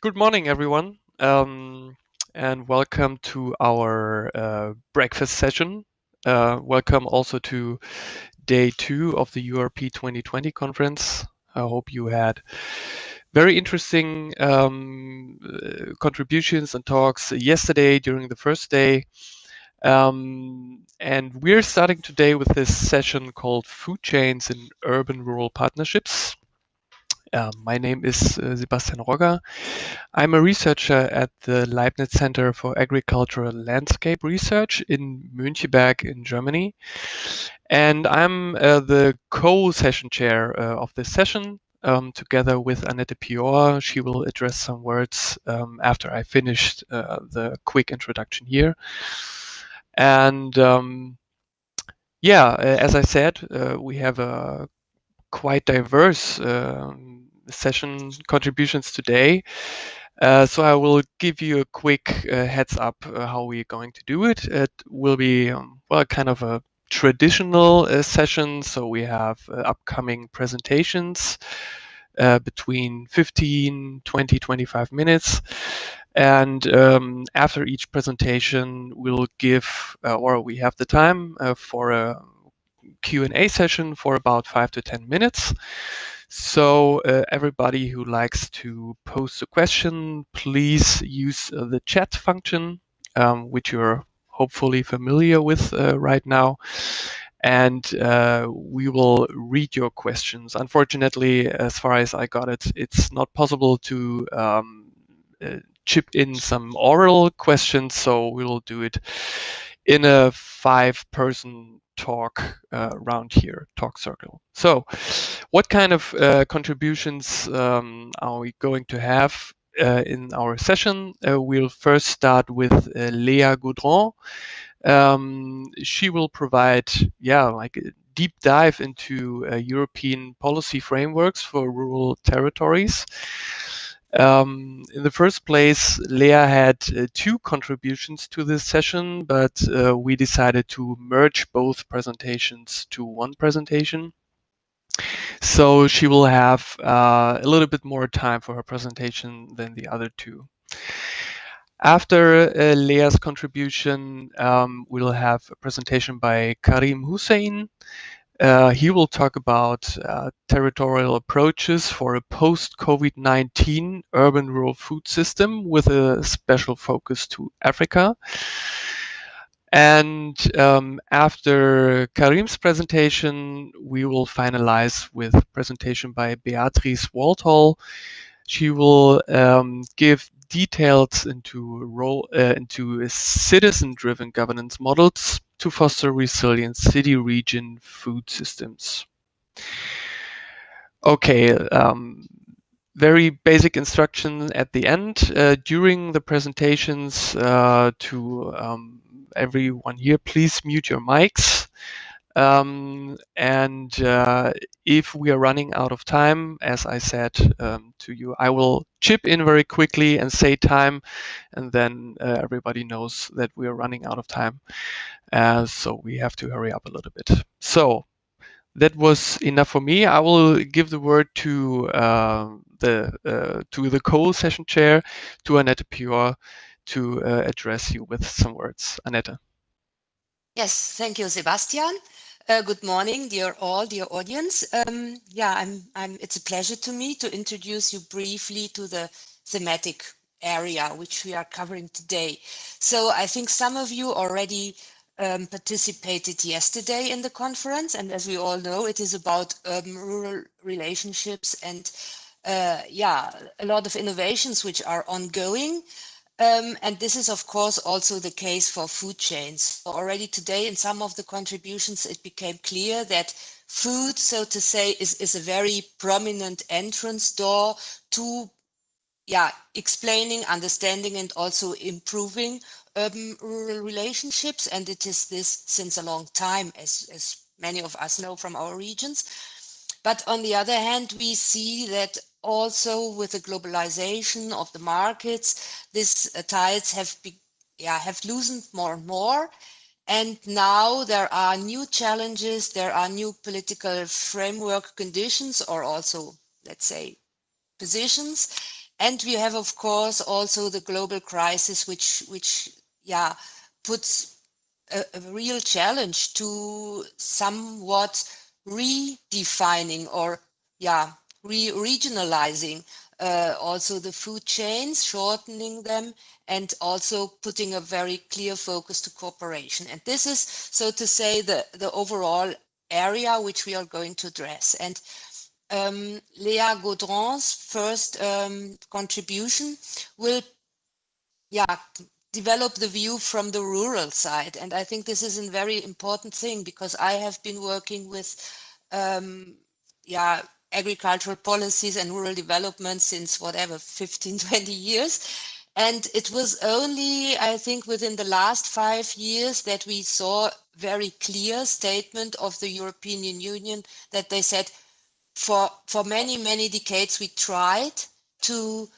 Good morning, everyone, and welcome to our breakfast session. Welcome also to day 2 of the URP 2020 conference. I hope you had very interesting contributions and talks yesterday during the first day. And we're starting today with this session called Food Chains in Urban-Rural Partnerships. My name is Sebastian Rogga. I'm a researcher at the Leibniz Center for Agricultural Landscape Research in Mönchengladbach in Germany. And I'm the co-session chair of this session. Together with Annette Piorr. She will address some words after I finished the quick introduction here. And as I said, we have a quite diverse session contributions today. So I will give you a quick heads up how we're going to do it. It will be, kind of a traditional session. So we have upcoming presentations between 15, 20, 25 minutes. And after each presentation, we'll give, or we have the time for a Q&A session for about 5 to 10 minutes. So everybody who likes to post a question, please use the chat function, which you're hopefully familiar with right now. And we will read your questions. Unfortunately, as far as I got it, it's not possible to chip in some oral questions, so we will do it in a 5-person talk round here, talk circle. So what kind of contributions are we going to have in our session? We'll first start with Léa Gaudron. She will provide, like a deep dive into European policy frameworks for rural territories. In the first place, Léa had 2 contributions to this session, but we decided to merge both presentations to one presentation. So she will have a little bit more time for her presentation than the other 2. After Léa's contribution, we'll have a presentation by Karim Hussein. He will talk about territorial approaches for a post-COVID-19 urban-rural food system with a special focus to Africa. And after Karim's presentation, we will finalize with a presentation by Beatrice Walthall. She will give details into citizen-driven governance models to foster resilient city-region food systems. Okay, very basic instruction at the end. During the presentations to everyone here, please mute your mics. If we are running out of time, as I said to you, I will chip in very quickly and say time, and then everybody knows that we are running out of time. So we have to hurry up a little bit. So that was enough for me. I will give the word to the co-session chair, to Annette Piorr, to address you with some words. Annette. Yes, thank you, Sebastian. Good morning, dear audience. It's a pleasure to me to introduce you briefly to the thematic area which we are covering today. So I think some of you already participated yesterday in the conference, and as we all know, it is about urban-rural relationships and a lot of innovations which are ongoing. And this is, of course, also the case for food chains. So already today, in some of the contributions, it became clear that food, so to say, is a very prominent entrance door to explaining, understanding, and also improving urban-rural relationships. And it is this since a long time, as many of us know from our regions. But on the other hand, we see that also with the globalization of the markets, these tides have loosened more and more. And now there are new challenges, there are new political framework conditions, or also, let's say, positions. And we have, of course, also the global crisis, which puts a real challenge to somewhat redefining or regionalizing also the food chains, shortening them, and also putting a very clear focus to cooperation. And this is, so to say, the overall area which we are going to address. And Léa Gaudron's first contribution will develop the view from the rural side. And I think this is a very important thing, because I have been working with agricultural policies and rural development since whatever 15, 20 years. And it was only, I think, within the last 5 years that we saw very clear statement of the European Union that they said, for many, many decades, we tried to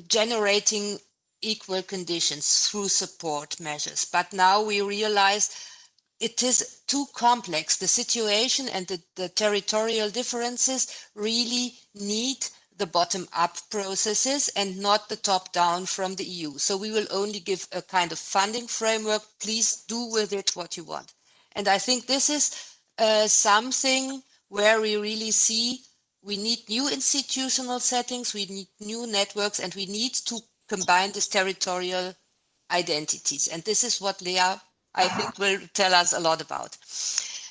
generating equal conditions through support measures. But now we realize it is too complex. The situation and the territorial differences really need the bottom-up processes and not the top-down from the EU. So we will only give a kind of funding framework. Please do with it what you want. And I think this is something where we really see we need new institutional settings, we need new networks, and we need to combine these territorial identities. And this is what Léa, I think, will tell us a lot about.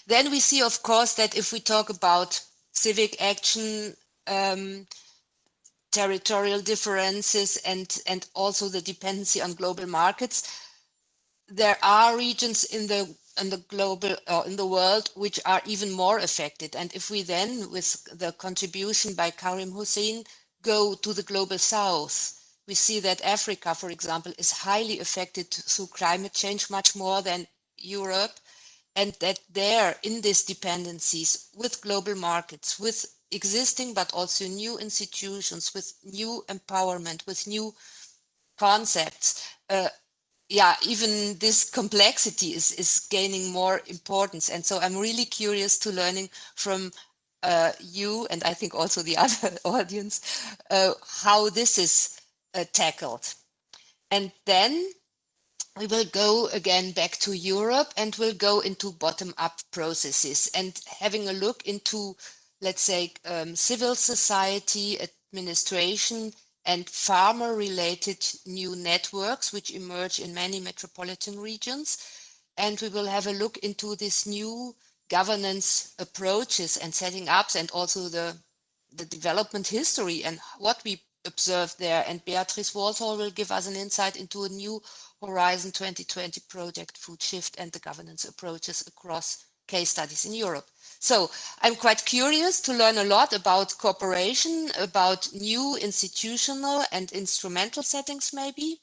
Then we see, of course, that if we talk about civic action, territorial differences, and also the dependency on global markets, there are regions in the global or in the world which are even more affected. And if we then, with the contribution by Karim Hussein, go to the global south, we see that Africa, for example, is highly affected through climate change, much more than Europe, and that there, in these dependencies with global markets, with existing but also new institutions, with new empowerment, with new concepts, even this complexity is gaining more importance. And so I'm really curious to learning from you, and I think also the other audience, how this is tackled. And then we will go again back to Europe, and we'll go into bottom-up processes and having a look into, let's say, civil society, administration, and farmer-related new networks which emerge in many metropolitan regions. And we will have a look into this new governance approaches and setting ups, and also the development history and what we observed there. And Beatrice Walthall will give us an insight into a new Horizon 2020 project, Food Shift, and the governance approaches across case studies in Europe. So I'm quite curious to learn a lot about cooperation, about new institutional and instrumental settings maybe.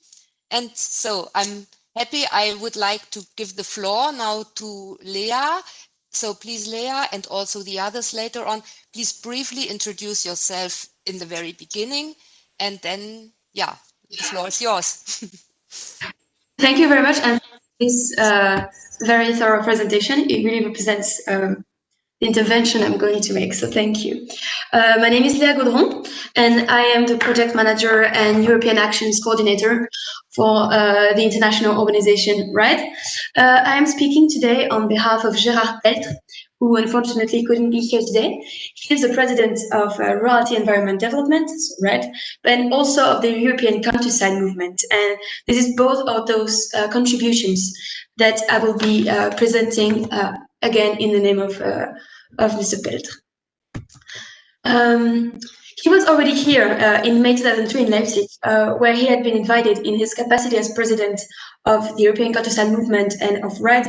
And so I'm happy. I would like to give the floor now to Léa. So please, Léa, and also the others later on, please briefly introduce yourself in the very beginning, and then, the floor is yours. Thank you very much, and this very thorough presentation. It really represents the intervention I'm going to make, so thank you. My name is Léa Gaudron, and I am the project manager and European Actions Coordinator for the international organization RED. I am speaking today on behalf of Gérard Peltre, who unfortunately couldn't be here today. He is the president of Rurality Environment Development, RED, and also of the European Countryside Movement. And this is both of those contributions that I will be presenting again in the name of Mr. Peltre. He was already here in May 2003 in Leipzig, where he had been invited in his capacity as president of the European Countryside Movement and of RED,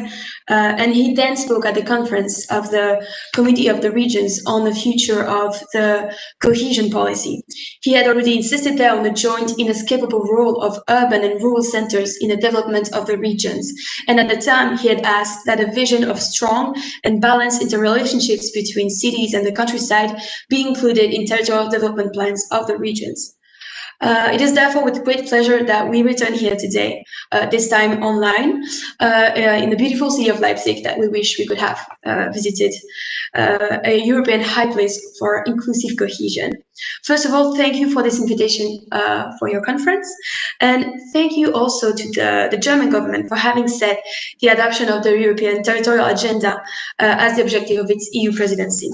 and he then spoke at the conference of the Committee of the Regions on the future of the cohesion policy. He had already insisted there on the joint inescapable role of urban and rural centers in the development of the regions. And at the time, he had asked that a vision of strong and balanced interrelationships between cities and the countryside be included in territorial development plans of the regions. It is therefore with great pleasure that we return here today, this time online, in the beautiful city of Leipzig that we wish we could have visited, a European high place for inclusive cohesion. First of all, thank you for this invitation for your conference, and thank you also to the German government for having set the adoption of the European territorial agenda as the objective of its EU presidency.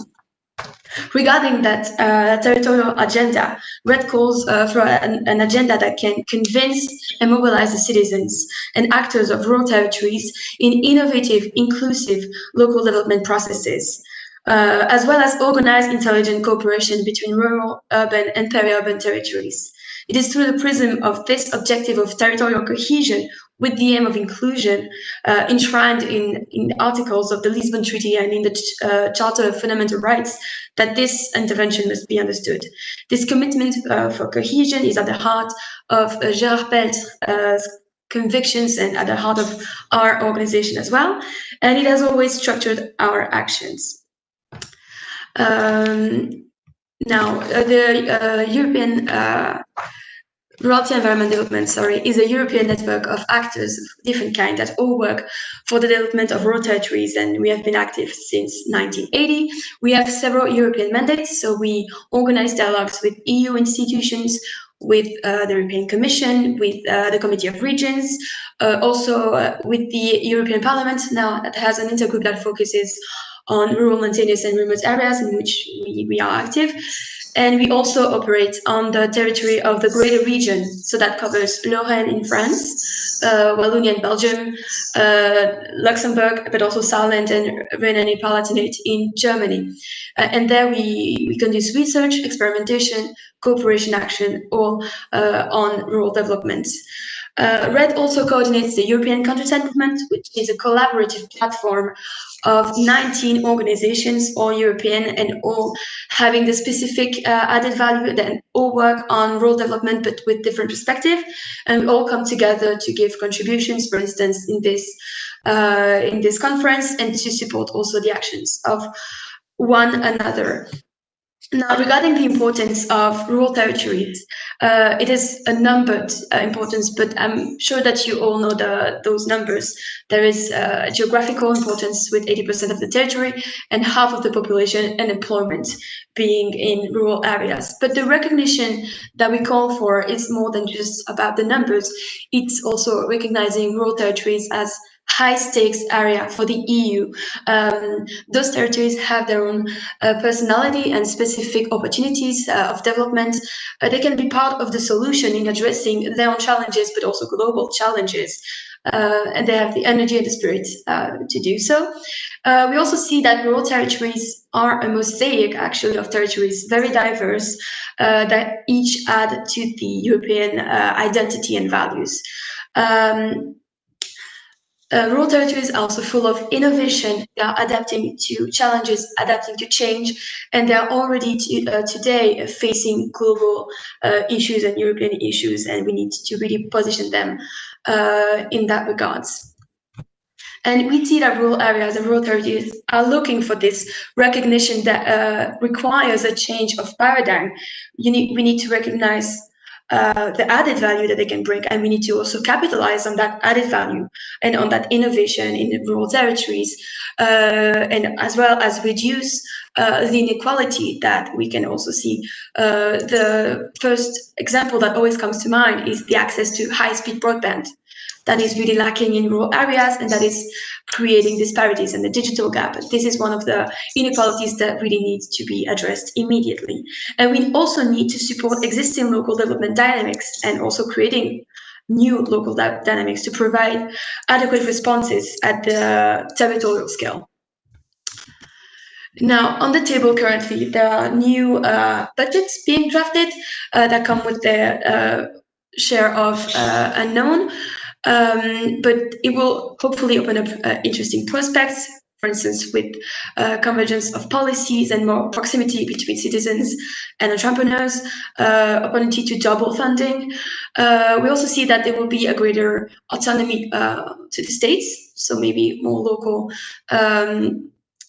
Regarding that territorial agenda, RED calls for an agenda that can convince and mobilize the citizens and actors of rural territories in innovative, inclusive local development processes, as well as organized intelligent cooperation between rural, urban, and peri-urban territories. It is through the prism of this objective of territorial cohesion with the aim of inclusion enshrined in articles of the Lisbon Treaty and in the Charter of Fundamental Rights that this intervention must be understood. This commitment for cohesion is at the heart of Gérard Pelt's convictions and at the heart of our organization as well, and it has always structured our actions. Now, the European Rurality Environment Development, is a European network of actors of different kind that all work for the development of rural territories, and we have been active since 1980. We have several European mandates, so we organize dialogues with EU institutions, with the European Commission, with the Committee of Regions, also with the European Parliament. Now that has an intergroup that focuses on rural, mountainous, and remote areas in which we are active. And we also operate on the territory of the greater region, so that covers Lorraine in France, Wallonia in Belgium, Luxembourg, but also Saarland and Rhénanie-Palatinate in Germany. And there we conduct research, experimentation, cooperation action, all on rural development. RED also coordinates the European Countryside Movement, which is a collaborative platform of 19 organizations, all European and all having the specific added value, that all work on rural development but with different perspective, and we all come together to give contributions, for instance, in this conference, and to support also the actions of one another. Now, regarding the importance of rural territories, it is a numbered importance, but I'm sure that you all know those numbers. There is geographical importance with 80% of the territory and half of the population and employment being in rural areas. But the recognition that we call for is more than just about the numbers. It's also recognizing rural territories as high stakes area for the EU. Those territories have their own personality and specific opportunities of development. They can be part of the solution in addressing their own challenges, but also global challenges. And they have the energy and the spirit to do so. We also see that rural territories are a mosaic, actually, of territories, very diverse, that each add to the European identity and values. Rural territories are also full of innovation. They are adapting to challenges, adapting to change, and they are already today facing global issues and European issues, and we need to really position them in that regards. And we see that rural areas and rural territories are looking for this recognition that requires a change of paradigm. We need to recognize the added value that they can bring, and we need to also capitalize on that added value and on that innovation in the rural territories, and as well as reduce the inequality that we can also see. The first example that always comes to mind is the access to high-speed broadband. That is really lacking in rural areas, and that is creating disparities and the digital gap. This is one of the inequalities that really needs to be addressed immediately. And we also need to support existing local development dynamics and also creating new local dynamics to provide adequate responses at the territorial scale. Now, on the table currently, there are new budgets being drafted that come with their share of unknown. But it will hopefully open up interesting prospects, for instance, with convergence of policies and more proximity between citizens and entrepreneurs, opportunity to double funding. We also see that there will be a greater autonomy to the states, so maybe more local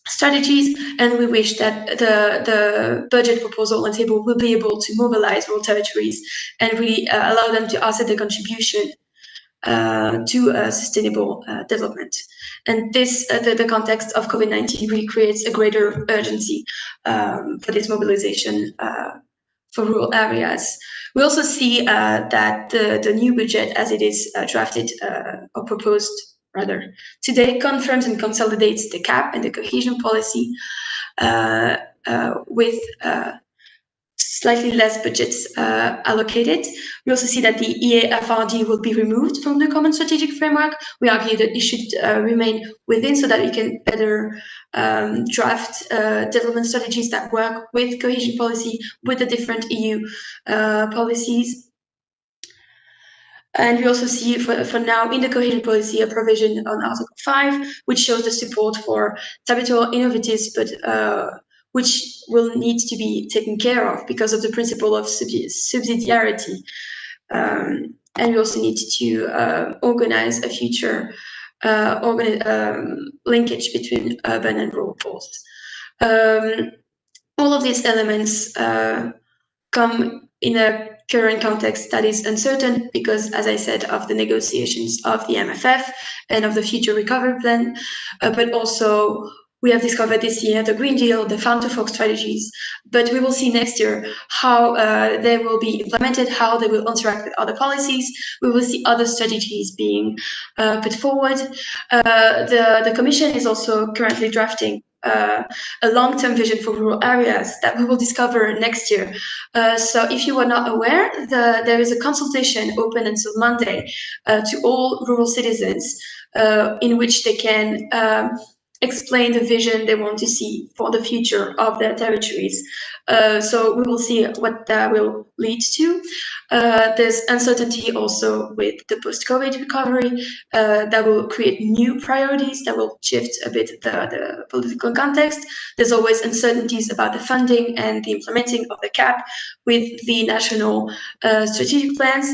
strategies, and we wish that the budget proposal on the table will be able to mobilize rural territories and really allow them to offset their contribution to sustainable development. And this, the context of COVID-19 really creates a greater urgency for this mobilization for rural areas. We also see that the new budget, as it is drafted or proposed rather today, confirms and consolidates the CAP and the cohesion policy with slightly less budgets allocated. We also see that the EAFRD will be removed from the Common Strategic Framework. We argue that it should remain within so that we can better draft development strategies that work with cohesion policy, with the different EU policies. And we also see for now in the cohesion policy a provision on Article 5, which shows the support for territorial innovatives, but which will need to be taken care of because of the principle of subsidiarity. And we also need to organize a future linkage between urban and rural posts. All of these elements come in a current context that is uncertain because, as I said, of the negotiations of the MFF and of the future recovery plan, but also we have discovered this year the Green Deal, the Farm to Fork strategies, but we will see next year how they will be implemented, how they will interact with other policies. We will see other strategies being put forward. The Commission is also currently drafting a long-term vision for rural areas that we will discover next year. So if you are not aware, there is a consultation open until Monday to all rural citizens in which they can explain the vision they want to see for the future of their territories. So we will see what that will lead to. There's uncertainty also with the post-COVID recovery that will create new priorities that will shift a bit the political context. There's always uncertainties about the funding and the implementing of the CAP with the national strategic plans.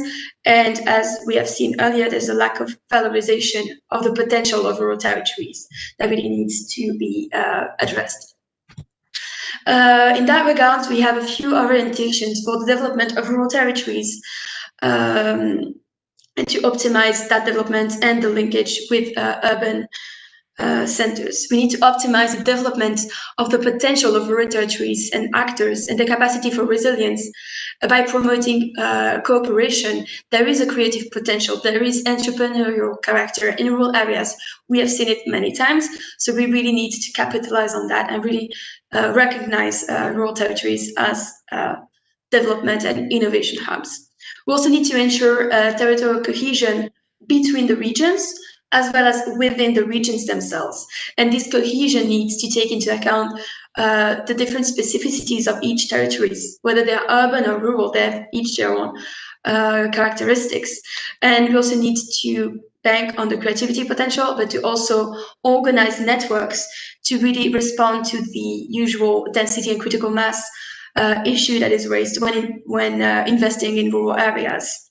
And as we have seen earlier, there's a lack of valorization of the potential of rural territories that really needs to be addressed. In that regard, we have a few orientations for the development of rural territories and to optimize that development and the linkage with urban centers. We need to optimize the development of the potential of rural territories and actors and the capacity for resilience by promoting cooperation. There is a creative potential, there is entrepreneurial character in rural areas. We have seen it many times, so we really need to capitalize on that and really recognize rural territories as development and innovation hubs. We also need to ensure territorial cohesion between the regions as well as within the regions themselves. And this cohesion needs to take into account the different specificities of each territories, whether they are urban or rural, they have each their own characteristics. And we also need to bank on the creativity potential, but to also organize networks to really respond to the usual density and critical mass issue that is raised when investing in rural areas.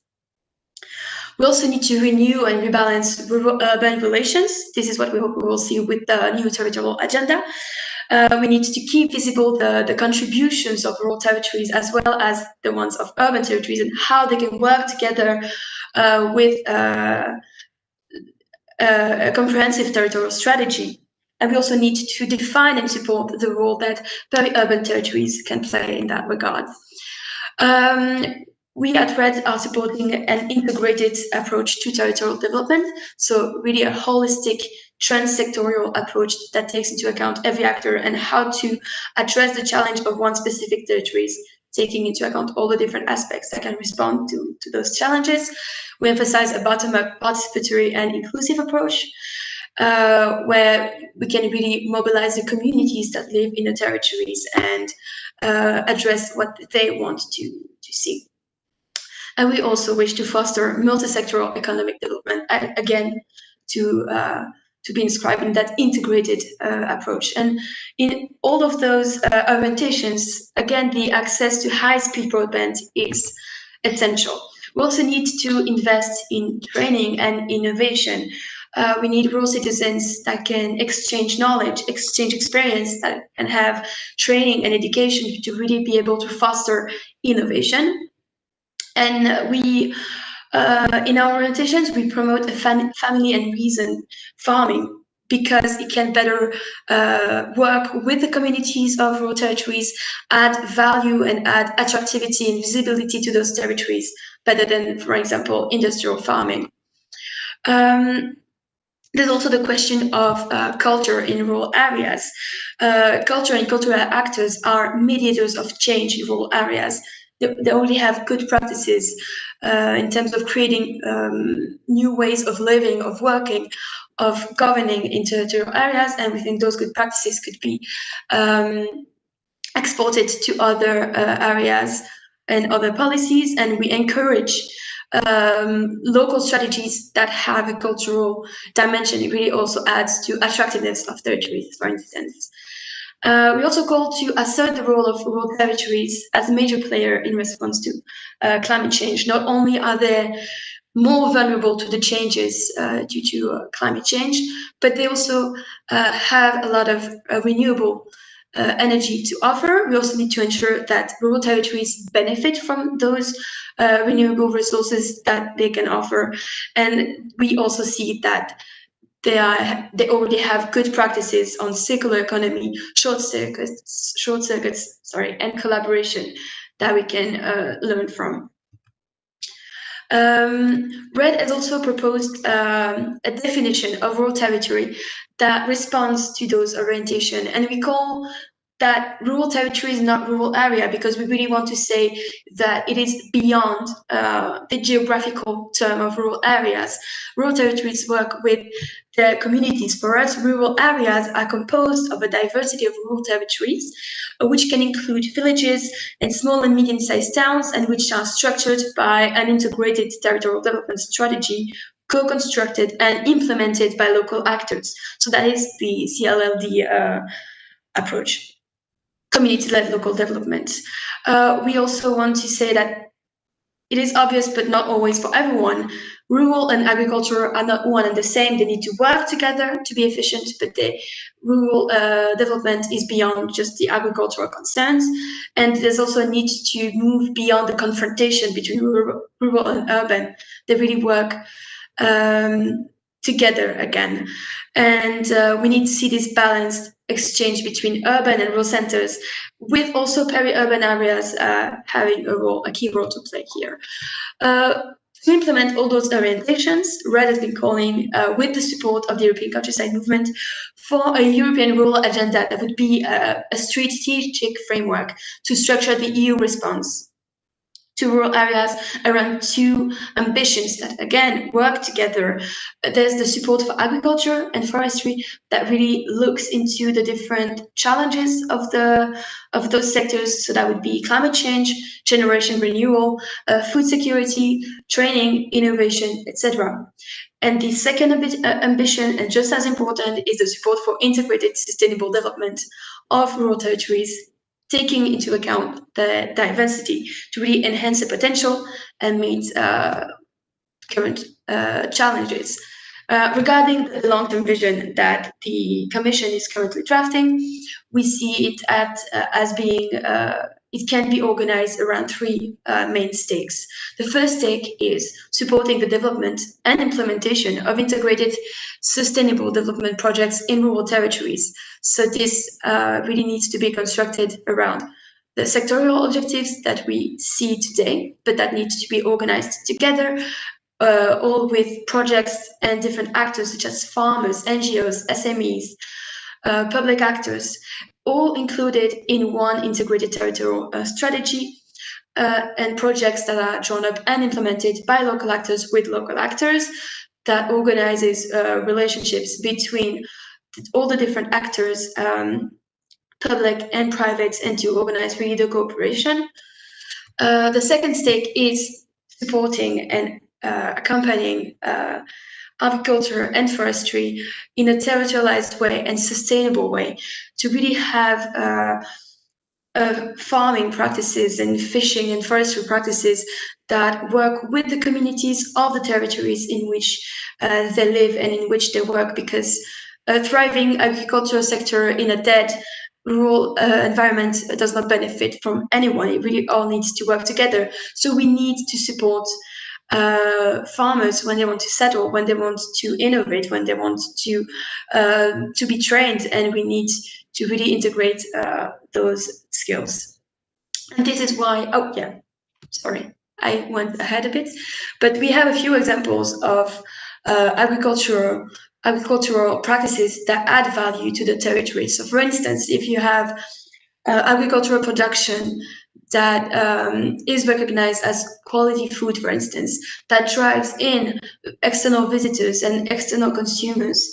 We also need to renew and rebalance rural-urban relations. This is what we hope we will see with the new territorial agenda. We need to keep visible the contributions of rural territories as well as the ones of urban territories and how they can work together with a comprehensive territorial strategy. And we also need to define and support the role that peri-urban territories can play in that regard. We at RED are supporting an integrated approach to territorial development, so really a holistic trans-sectorial approach that takes into account every actor and how to address the challenge of one specific territories, taking into account all the different aspects that can respond to those challenges. We emphasize a bottom-up participatory and inclusive approach, where we can really mobilize the communities that live in the territories and address what they want to see. And we also wish to foster multi-sectoral economic development, again, to be inscribed in that integrated approach. And in all of those orientations, again, the access to high-speed broadband is essential. We also need to invest in training and innovation We need rural citizens that can exchange knowledge, exchange experience, that can have training and education to really be able to foster innovation. And we, in our orientations, we promote a family and reason farming, because it can better work with the communities of rural territories, add value and add attractivity and visibility to those territories, better than, for example, industrial farming. There's also the question of culture in rural areas. Culture and cultural actors are mediators of change in rural areas. They already have good practices in terms of creating new ways of living, of working, of governing in territorial areas, and we think those good practices could be exported to other areas and other policies, and we encourage local strategies that have a cultural dimension. It really also adds to attractiveness of territories, for instance. We also call to assert the role of rural territories as a major player in response to climate change. Not only are they more vulnerable to the changes due to climate change, but they also have a lot of renewable energy to offer. We also need to ensure that rural territories benefit from those renewable resources that they can offer. And we also see that they already have good practices on circular economy, short circuits, and collaboration that we can learn from. RED has also proposed a definition of rural territory that responds to those orientation, and we call that rural territory is not rural area, because we really want to say that it is beyond the geographical term of rural areas. Rural territories work with the communities. For us, rural areas are composed of a diversity of rural territories, which can include villages and small and medium-sized towns, and which are structured by an integrated territorial development strategy co-constructed and implemented by local actors. So that is the CLLD approach. Community-led local development. We also want to say that it is obvious, but not always for everyone. Rural and agriculture are not one and the same. They need to work together to be efficient, but the rural development is beyond just the agricultural concerns. And there's also a need to move beyond the confrontation between rural and urban. They really work together again. And we need to see this balanced exchange between urban and rural centers, with also peri-urban areas having a key role to play here. To implement all those orientations, RED has been calling, with the support of the European Countryside Movement, for a European rural agenda that would be a strategic framework to structure the EU response to rural areas around two ambitions that, again, work together. There's the support for agriculture and forestry that really looks into the different challenges of those sectors. So that would be climate change, generation renewal, food security, training, innovation, etc. And the second ambition, and just as important, is the support for integrated sustainable development of rural territories, taking into account the diversity to really enhance the potential and meet current challenges. Regarding the long-term vision that the Commission is currently drafting, we see it as being, it can be organized around three main stakes. The first stake is supporting the development and implementation of integrated sustainable development projects in rural territories. So this really needs to be constructed around the sectorial objectives that we see today, but that needs to be organized together, all with projects and different actors such as farmers, NGOs, SMEs, public actors, all included in one integrated territorial strategy, and projects that are drawn up and implemented by local actors with local actors, that organizes relationships between all the different actors, public and private, and to organize really the cooperation. The second stake is supporting and accompanying agriculture and forestry in a territorialized way and sustainable way, to really have farming practices and fishing and forestry practices that work with the communities of the territories in which they live and in which they work, because a thriving agricultural sector in a dead rural environment does not benefit from anyone. It really all needs to work together. So we need to support farmers when they want to settle, when they want to innovate, when they want to be trained, and we need to really integrate those skills. And this is why, oh yeah, sorry, I went ahead a bit, but we have a few examples of agricultural practices that add value to the territory. So for instance, if you have agricultural production that is recognized as quality food, for instance, that drives in external visitors and external consumers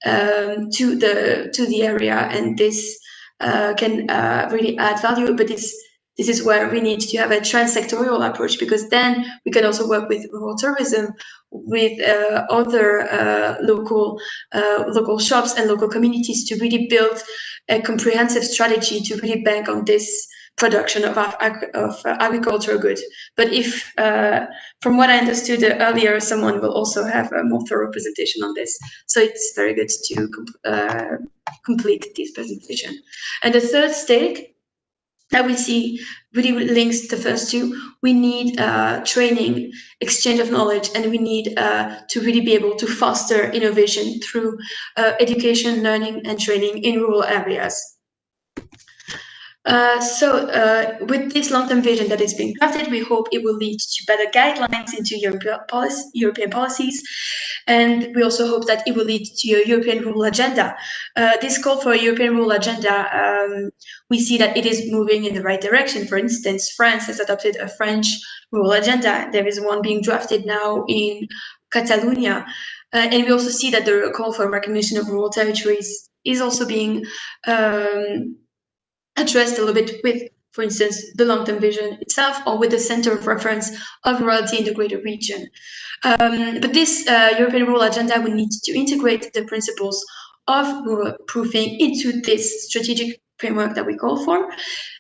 to the area, and this can really add value. But this is where we need to have a transsectorial approach, because then we can also work with rural tourism, with other local shops and local communities to really build a comprehensive strategy to really bank on this production of agricultural goods. But if, from what I understood earlier, someone will also have a more thorough presentation on this. So it's very good to complete this presentation. And the third stake that we see really links the first two. We need training, exchange of knowledge, and we need to really be able to foster innovation through education, learning, and training in rural areas. With this long-term vision that is being crafted, we hope it will lead to better guidelines into European policies, and we also hope that it will lead to a European rural agenda. This call for a European rural agenda, we see that it is moving in the right direction. For instance, France has adopted a French rural agenda. There is one being drafted now in Catalonia. And we also see that the call for recognition of rural territories is also being addressed a little bit with, for instance, the long-term vision itself, or with the center of reference of rurality in the greater region. But this European rural agenda will need to integrate the principles of rural proofing into this strategic framework that we call for.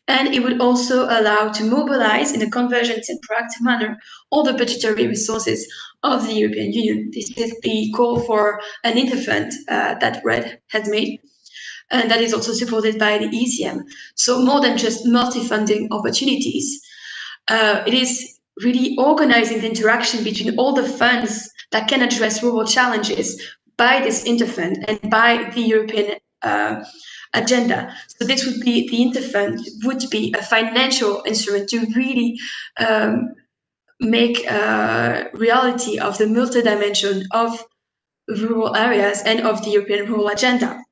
And it would also allow to mobilize in a convergent and proactive manner all the budgetary resources of the European Union. This is the call for an interfund that RED has made, and that is also supported by the ECM. So more than just multi-funding opportunities, it is really organizing the interaction between all the funds that can address rural challenges by this interfund and by the European agenda. So this would be, the interfund would be a financial instrument to really make reality of the multi-dimension of rural areas and of the European rural agenda.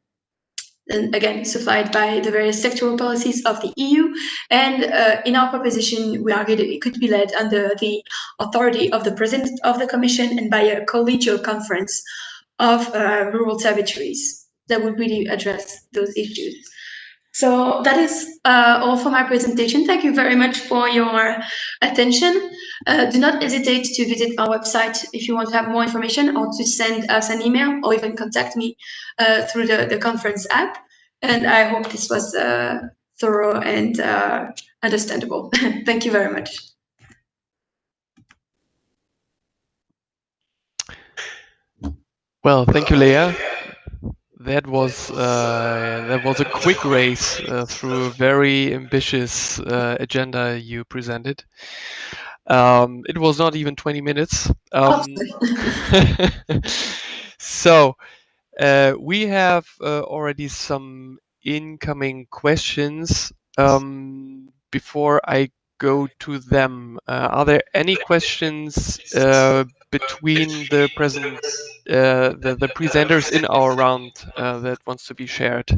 And again, supplied by the various sectoral policies of the EU. And in our proposition, we argued it could be led under the authority of the President of the Commission and by a collegial conference of rural territories that would really address those issues. So that is all for my presentation. Thank you very much for your attention. Do not hesitate to visit our website if you want to have more information, or to send us an email, or even contact me through the conference app. And I hope this was thorough and understandable. Thank you very much. Well, thank you, Leah. That was a quick race through a very ambitious agenda you presented. It was not even 20 minutes. So we have already some incoming questions. Before I go to them, are there any questions between the the presenters in our round that wants to be shared?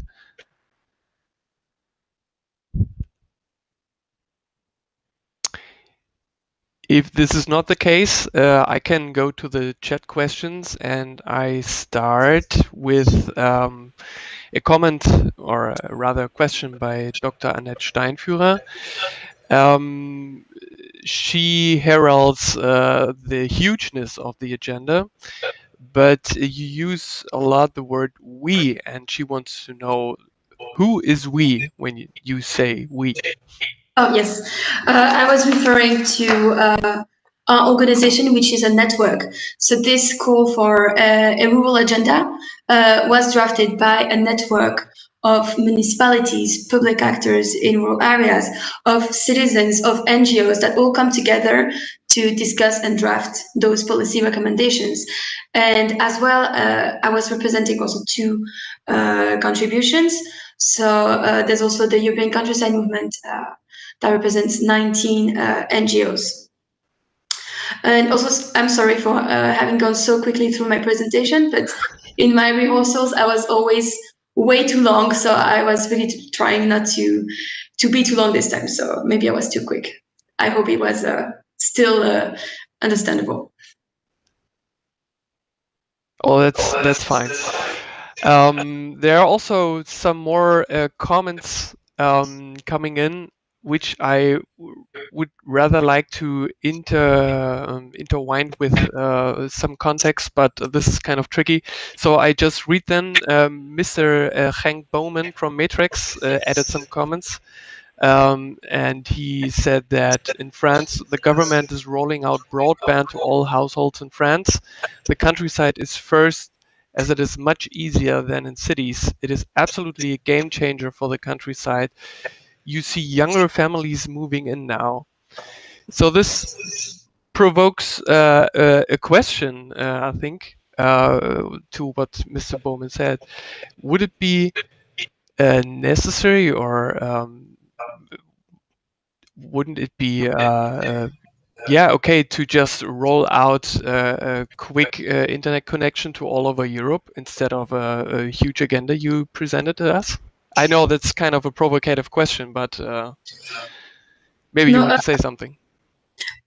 If this is not the case, I can go to the chat questions, and I start with a comment, or rather a question by Dr. Annette Steinführer. She heralds the hugeness of the agenda, but you use a lot the word "we," and she wants to know Who is we when you say we? Oh, yes. I was referring to our organization, which is a network. So this call for a rural agenda was drafted by a network of municipalities, public actors in rural areas, of citizens, of NGOs that all come together to discuss and draft those policy recommendations. And as well, I was representing also two contributions. So there's also the European Countryside Movement that represents 19 NGOs. And also, I'm sorry for having gone so quickly through my presentation, but in my rehearsals, I was always way too long. So I was really trying not to be too long this time. So maybe I was too quick. I hope it was still understandable. Oh, that's fine. There are also some more comments coming in, which I would rather like to intertwine with some context, but this is kind of tricky. So I just read them. Mr. Henk Bowman from Matrix added some comments. And he said that in France, the government is rolling out broadband to all households in France. The countryside is first, as it is much easier than in cities. It is absolutely a game changer for the countryside. You see younger families moving in now. So this provokes a question, I think, to what Mr. Bowman said. Would it be necessary, or wouldn't it be okay to just roll out a quick internet connection to all over Europe instead of a huge agenda you presented to us? I know that's kind of a provocative question, but maybe you want to say something.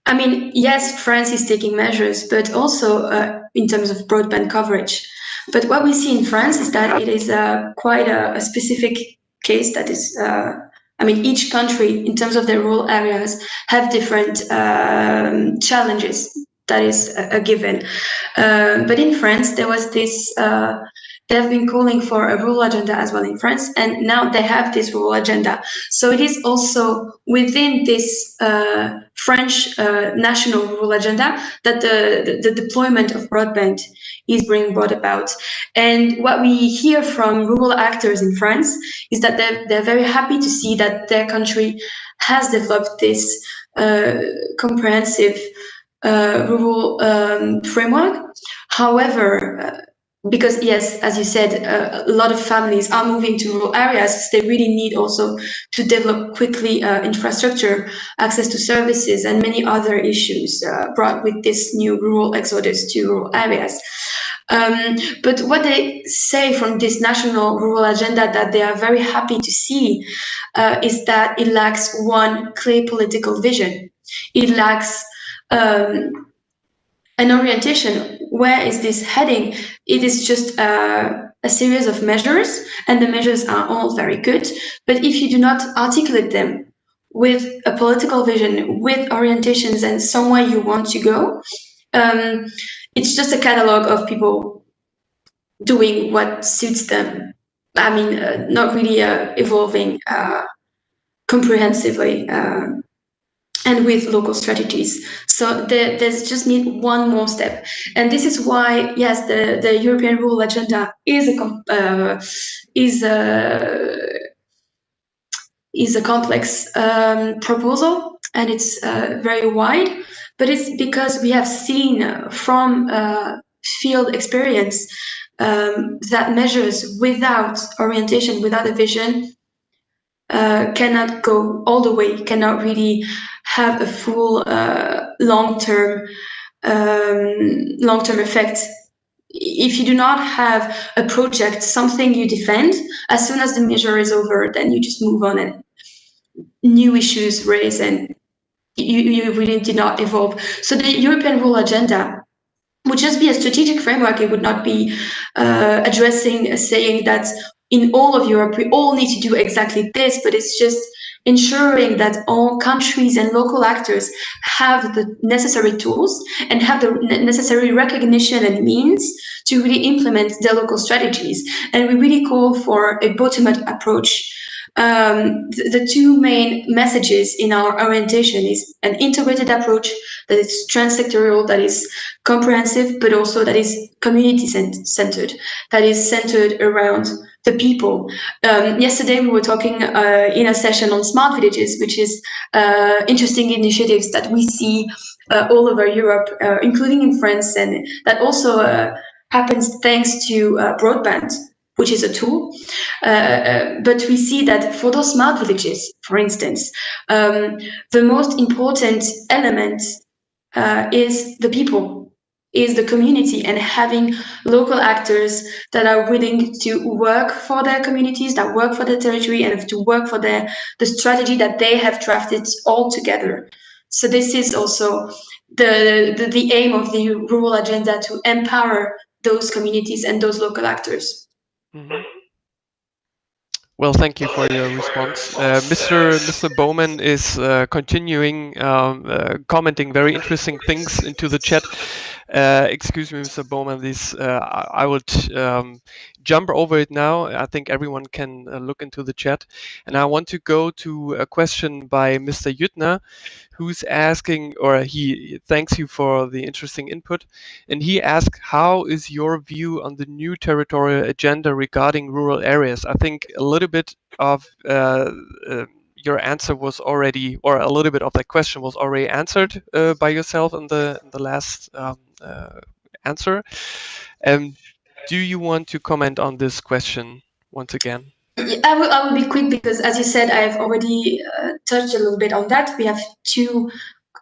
I mean, yes, France is taking measures, but also in terms of broadband coverage. But what we see in France is that it is quite a specific case that is, I mean, each country in terms of their rural areas have different challenges. That is a given. But in France, there was this, they have been calling for a rural agenda as well in France, and now they have this rural agenda. So it is also within this French national rural agenda that the deployment of broadband is being brought about. And what we hear from rural actors in France is that they're very happy to see that their country has developed this comprehensive rural framework. However, because yes, as you said, a lot of families are moving to rural areas. They really need also to develop quickly infrastructure, access to services, and many other issues brought with this new rural exodus to rural areas. But what they say from this national rural agenda that they are very happy to see is that it lacks one clear political vision. It lacks an orientation. Where is this heading? It is just a series of measures, and the measures are all very good. But if you do not articulate them with a political vision, with orientations and somewhere you want to go, it's just a catalog of people doing what suits them. I mean, not really evolving comprehensively. And with local strategies. So there's just need one more step. And this is why, yes, the European Rural Agenda is a complex proposal, and it's very wide, but it's because we have seen from field experience that measures without orientation, without a vision, cannot go all the way, cannot really have a full long-term effect. If you do not have a project, something you defend, as soon as the measure is over, then you just move on and new issues raise, and you really did not evolve. So the European Rural Agenda would just be a strategic framework. It would not be addressing, saying that in all of Europe, we all need to do exactly this, but it's just ensuring that all countries and local actors have the necessary tools and have the necessary recognition and means to really implement their local strategies. And we really call for a bottom-up approach. The two main messages in our orientation is an integrated approach that is transsectorial, that is comprehensive, but also that is community-centered, that is centered around the people. Yesterday we were talking in a session on smart villages, which is interesting initiatives that we see all over Europe, including in France, and that also happens thanks to broadband, which is a tool. But we see that for those smart villages, for instance, the most important element is the people, is the community, and having local actors that are willing to work for their communities, that work for their territory, and to work for the strategy that they have drafted all together. So this is also the aim of the rural agenda, to empower those communities and those local actors. Mm-hmm. Well, thank you for your response. Mr. Bowman is continuing commenting very interesting things into the chat. Excuse me, Mr. Bowman, I would jump over it now. I think everyone can look into the chat. And I want to go to a question by Mr. Jüttner, who's asking, or he thanks you for the interesting input. And he asked, how is your view on the new territorial agenda regarding rural areas? I think a little bit of your answer was already, or a little bit of that question was already answered by yourself in the last answer. Do you want to comment on this question once again? I will be quick because, as you said, I've already touched a little bit on that. We have two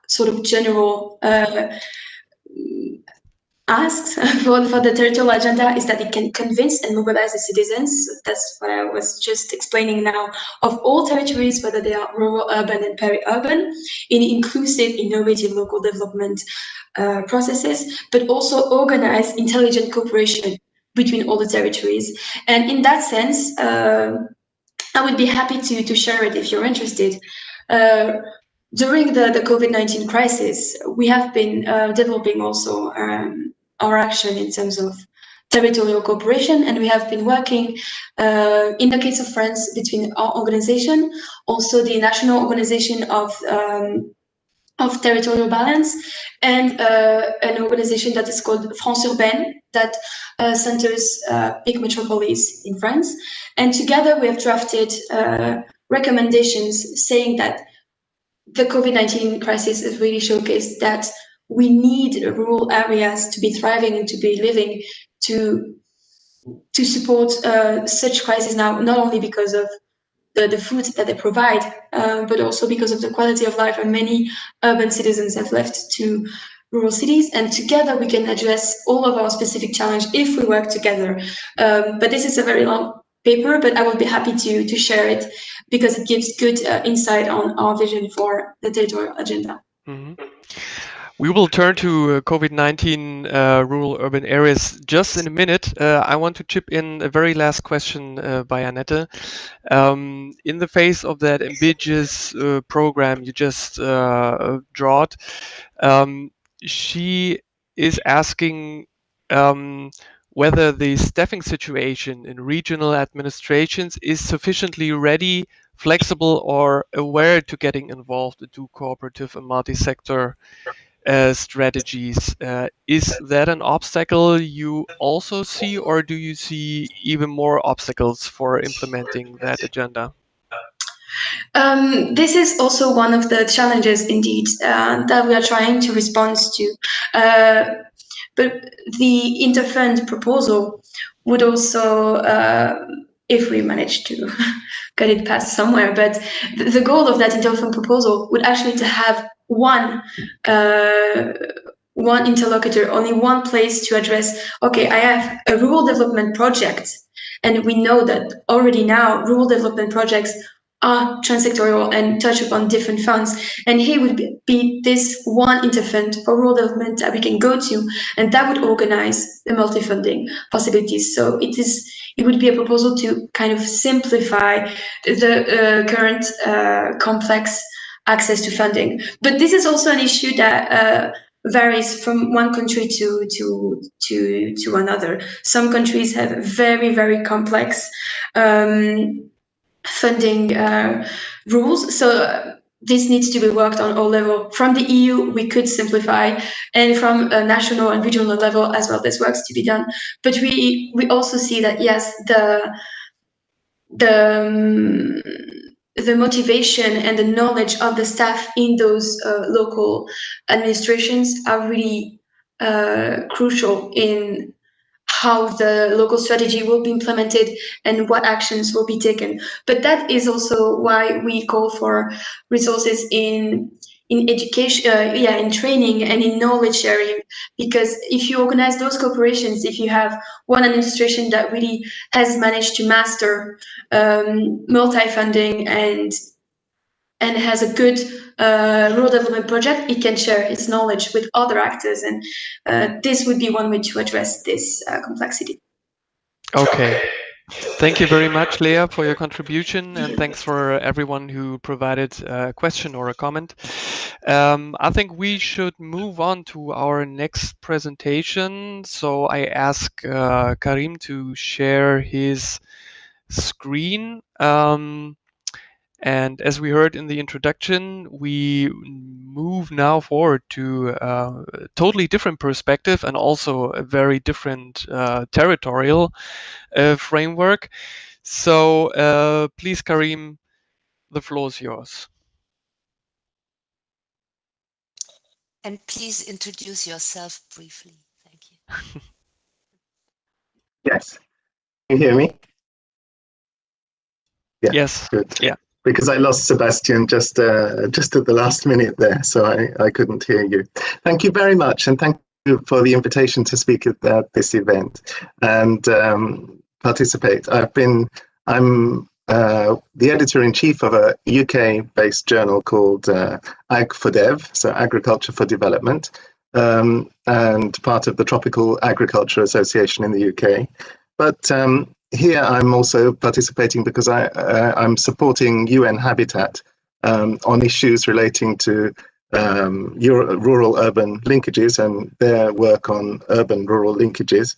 sort of general asks for the territorial agenda, is that it can convince and mobilize the citizens. That's what I was just explaining now, of all territories, whether they are rural, urban, and peri-urban, in inclusive, innovative local development processes, but also organize intelligent cooperation between all the territories. And in that sense, I would be happy to share it if you're interested. During the COVID-19 crisis, we have been developing also our action in terms of territorial cooperation, and we have been working in the case of France between our organization, also the National Organization of Territorial Balance, and an organization that is called France Urbaine, that centers big metropolis in France. And together we have drafted recommendations saying that the COVID-19 crisis has really showcased that we need rural areas to be thriving and to be living, to support such crises now, not only because of the food that they provide, but also because of the quality of life. And many urban citizens have left to rural cities, and together we can address all of our specific challenge if we work together. But this is a very long paper, but I will be happy to share it because it gives good insight on our vision for the territorial agenda. Mm-hmm. We will turn to COVID-19 rural urban areas just in a minute. I want to chip in a very last question by Annette. In the face of that ambitious program you just drawed, she is asking whether the staffing situation in regional administrations is sufficiently ready, flexible, or aware to getting involved into cooperative and multi-sector strategies. Is that an obstacle you also see, or do you see even more obstacles for implementing that agenda? This is also one of the challenges, indeed, that we are trying to respond to. But the interfund proposal would also, if we manage to get it passed somewhere, but the goal of that interfund proposal would actually to have one interlocutor, only one place to address, okay, I have a rural development project, and we know that already now rural development projects are transsectorial and touch upon different funds. And here would be this one interfund for rural development that we can go to, and that would organize the multi-funding possibilities. So it it would be a proposal to kind of simplify the current complex access to funding. But this is also an issue that varies from one country to another. Some countries have very, very complex funding rules. So this needs to be worked on all levels. From the EU, we could simplify, and from a national and regional level as well, there's works to be done. But we also see that, yes, the motivation and the knowledge of the staff in those local administrations are really crucial in how the local strategy will be implemented and what actions will be taken. But that is also why we call for resources in education, in training and in knowledge sharing. Because if you organize those cooperations, if you have one administration that really has managed to master multi-funding and has a good rural development project, it can share its knowledge with other actors, and this would be one way to address this complexity. Okay. Thank you very much, Leah, for your contribution, and thanks for everyone who provided a question or a comment. I think we should move on to our next presentation. So I ask Karim to share his screen. And as we heard in the introduction, we move now forward to a totally different perspective and also a very different territorial framework. So please, Karim, the floor is yours. And please introduce yourself briefly. Thank you. Yes. Can you hear me? Yeah. Yes. Good. Yeah. Because I lost Sebastian just at the last minute there, so I couldn't hear you. Thank you very much, and thank you for the invitation to speak at this event and participate. I'm the editor-in-chief of a UK-based journal called Ag4Dev, so Agriculture for Development, and part of the Tropical Agriculture Association in the UK. But here I'm also participating because I'm supporting UN Habitat on issues relating to rural-urban linkages and their work on urban-rural linkages.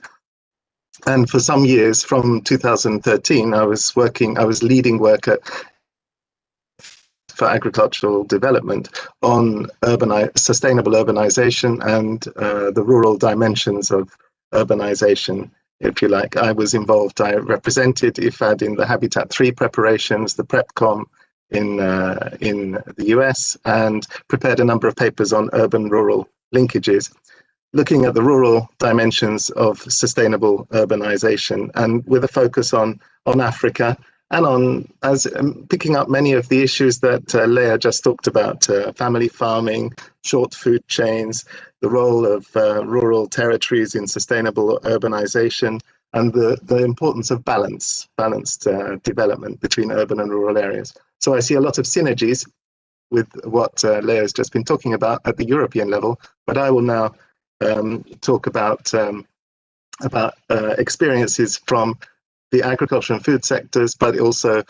And for some years, from 2013, I was leading work for agricultural development on sustainable urbanization and the rural dimensions of urbanization, if you like. I was involved, I represented IFAD in the Habitat 3 preparations, the PrepCom in the US, and prepared a number of papers on urban-rural linkages, looking at the rural dimensions of sustainable urbanization, and with a focus on Africa and on picking up many of the issues that Leah just talked about, family farming, short food chains, the role of rural territories in sustainable urbanization, and the importance of balanced development between urban and rural areas. So I see a lot of synergies with what Leah's just been talking about at the European level, but I will now talk about experiences from the agriculture and food sectors, but also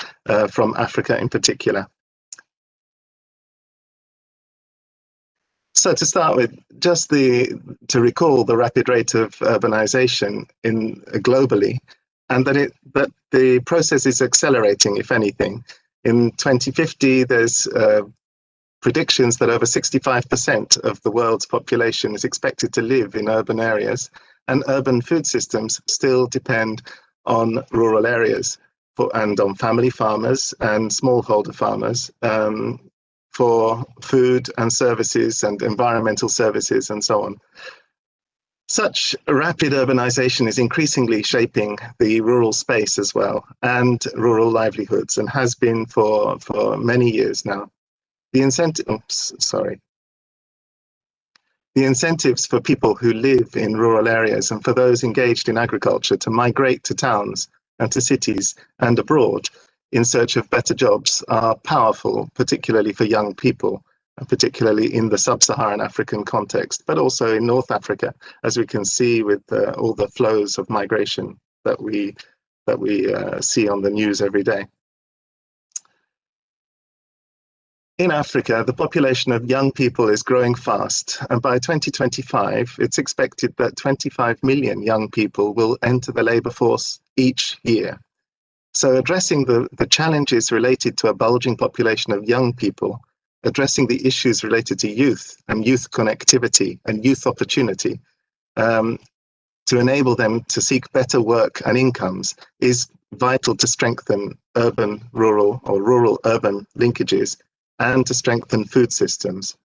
from Africa in particular. So to start with, just to recall the rapid rate of urbanization globally, and that the process is accelerating, if anything. In 2050, there's predictions that over 65% of the world's population is expected to live in urban areas, and urban food systems still depend on rural areas and on family farmers and smallholder farmers for food and services and environmental services and so on. Such rapid urbanization is increasingly shaping the rural space as well, and rural livelihoods, and has been for many years now. The incentives for people who live in rural areas and for those engaged in agriculture to migrate to towns and to cities and abroad in search of better jobs are powerful, particularly for young people, and particularly in the sub-Saharan African context, but also in North Africa, as we can see with all the flows of migration that we that we see on the news every day. In Africa, the population of young people is growing fast, and by 2025, it's expected that 25 million young people will enter the labor force each year. So addressing the challenges related to a bulging population of young people, addressing the issues related to youth and youth connectivity and youth opportunity, to enable them to seek better work and incomes is vital to strengthen urban-rural or rural-urban linkages and to strengthen food systems,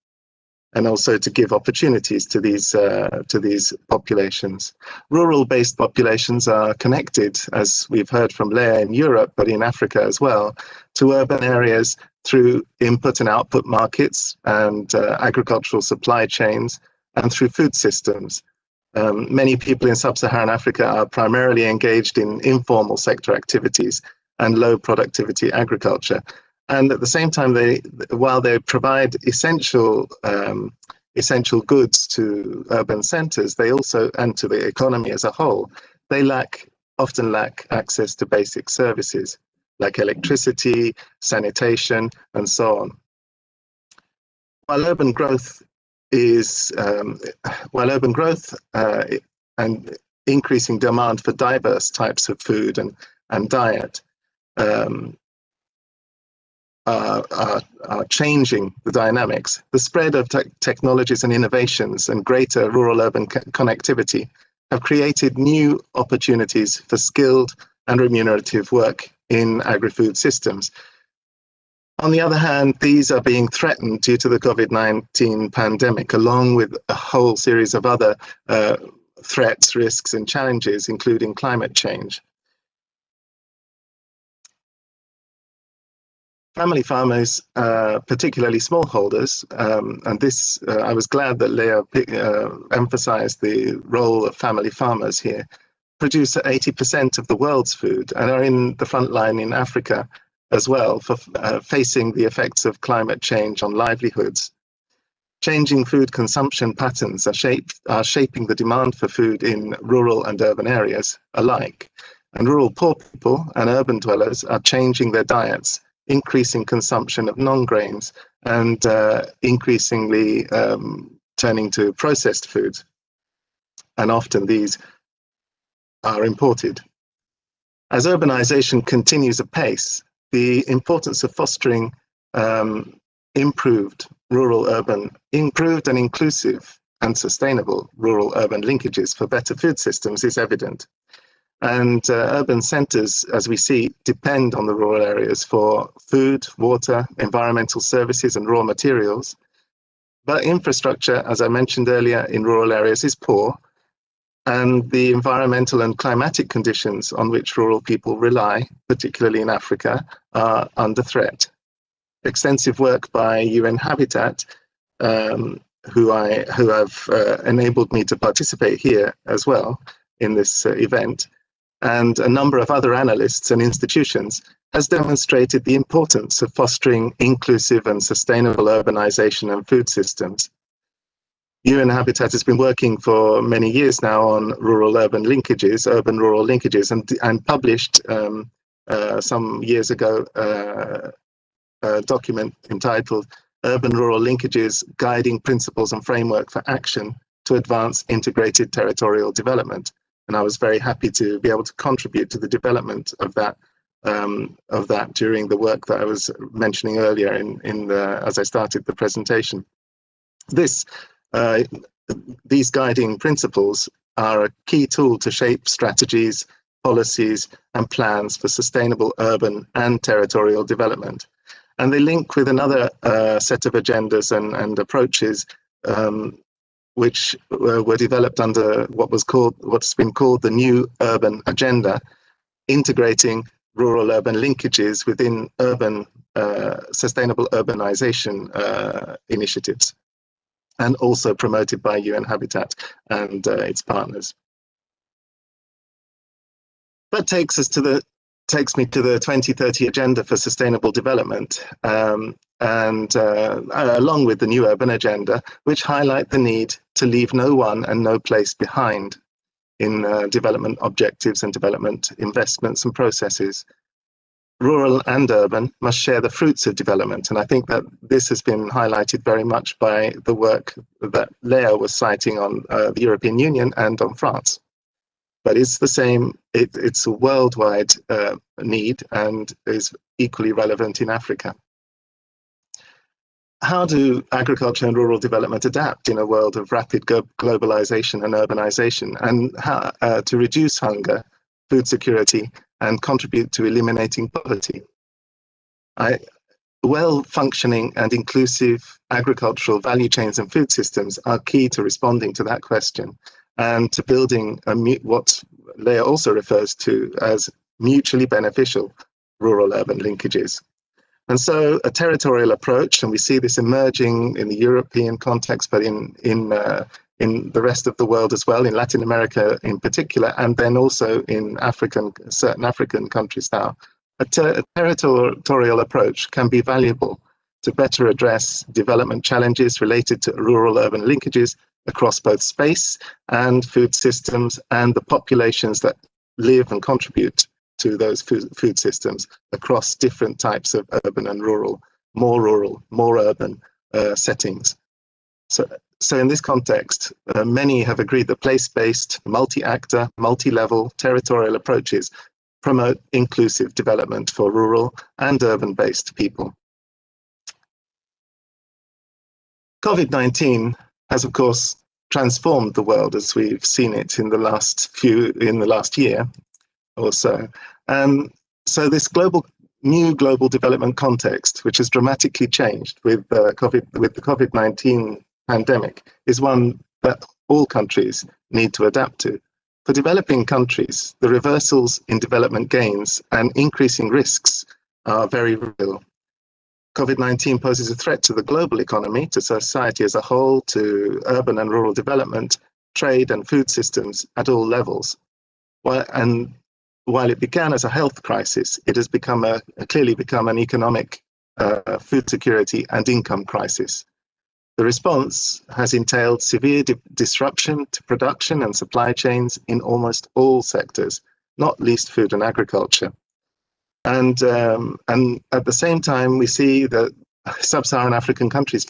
and also to give opportunities to these populations. Rural-based populations are connected, as we've heard from Leah, in Europe, but in Africa as well, to urban areas through input and output markets and agricultural supply chains and through food systems. Many people in sub-Saharan Africa are primarily engaged in informal sector activities and low productivity agriculture. And at the same time, while they provide essential goods to urban centers, they also, and to the economy as a whole, they often lack access to basic services like electricity, sanitation, and so on. While urban growth and increasing demand for diverse types of food and diet are changing the dynamics, the spread of technologies and innovations and greater rural-urban connectivity have created new opportunities for skilled and remunerative work in agri-food systems. On the other hand, these are being threatened due to the COVID-19 pandemic, along with a whole series of other threats, risks, and challenges, including climate change. Family farmers, particularly smallholders, and this, I was glad that Leah emphasized the role of family farmers here, produce 80% of the world's food and are in the front line in Africa as well for facing the effects of climate change on livelihoods. Changing food consumption patterns are shaping the demand for food in rural and urban areas alike. And rural poor people and urban dwellers are changing their diets, increasing consumption of non-grains and increasingly turning to processed foods. And often these are imported. As urbanization continues apace, the importance of fostering improved and inclusive and sustainable rural-urban linkages for better food systems is evident. And urban centers, as we see, depend on the rural areas for food, water, environmental services, and raw materials. But infrastructure, as I mentioned earlier, in rural areas is poor, and the environmental and climatic conditions on which rural people rely, particularly in Africa, are under threat. Extensive work by UN Habitat, who have enabled me to participate here as well in this event, and a number of other analysts and institutions, has demonstrated the importance of fostering inclusive and sustainable urbanization and food systems. UN Habitat has been working for many years now on rural-urban linkages, urban-rural linkages, and published some years ago a document entitled Urban-Rural Linkages, Guiding Principles and Framework for Action to Advance Integrated Territorial Development. And I was very happy to be able to contribute to the development of that during the work that I was mentioning earlier as I started the presentation. These guiding principles are a key tool to shape strategies, policies, and plans for sustainable urban and territorial development. And they link with another set of agendas and approaches which were developed under what's been called the New Urban Agenda, integrating rural-urban linkages within urban sustainable urbanization initiatives, and also promoted by UN Habitat and its partners. That takes me to the 2030 Agenda for Sustainable Development, and along with the New Urban Agenda, which highlight the need to leave no one and no place behind. in development objectives and development investments and processes. Rural and urban must share the fruits of development. And I think that this has been highlighted very much by the work that Lea was citing on the European Union and on France. But it's the same, it's a worldwide need and is equally relevant in Africa. How do agriculture and rural development adapt in a world of rapid globalization and urbanization, and how to reduce hunger, food security, and contribute to eliminating poverty? Well-functioning and inclusive agricultural value chains and food systems are key to responding to that question and to building what Lea also refers to as mutually beneficial rural-urban linkages. And so a territorial approach, and we see this emerging in the European context, but in the rest of the world as well, in Latin America in particular, and then also in certain African countries now. A territorial approach can be valuable to better address development challenges related to rural-urban linkages across both space and food systems and the populations that live and contribute to those food systems across different types of urban and rural, more urban settings. So in this context, many have agreed that place-based, multi-actor, multi-level territorial approaches promote inclusive development for rural and urban-based people. COVID-19 has, of course, transformed the world as we've seen it in the last year or so. And so this new global development context, which has dramatically changed with the COVID-19 pandemic, is one that all countries need to adapt to. For developing countries, the reversals in development gains and increasing risks are very real. COVID-19 poses a threat to the global economy, to society as a whole, to urban and rural development, trade and food systems at all levels. While it began as a health crisis, it has clearly become an economic, food security and income crisis. The response has entailed severe disruption to production and supply chains in almost all sectors, not least food and agriculture. And at the same time, we see that sub-Saharan African countries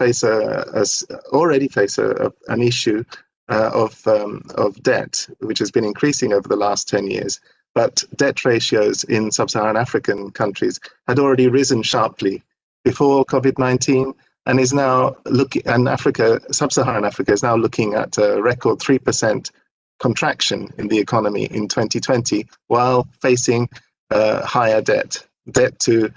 already face an issue of debt, which has been increasing over the last 10 years. But debt ratios in sub-Saharan African countries had already risen sharply before COVID-19, and is now sub-Saharan Africa is now looking at a record 3% contraction in the economy in 2020, while facing higher debt. Debt to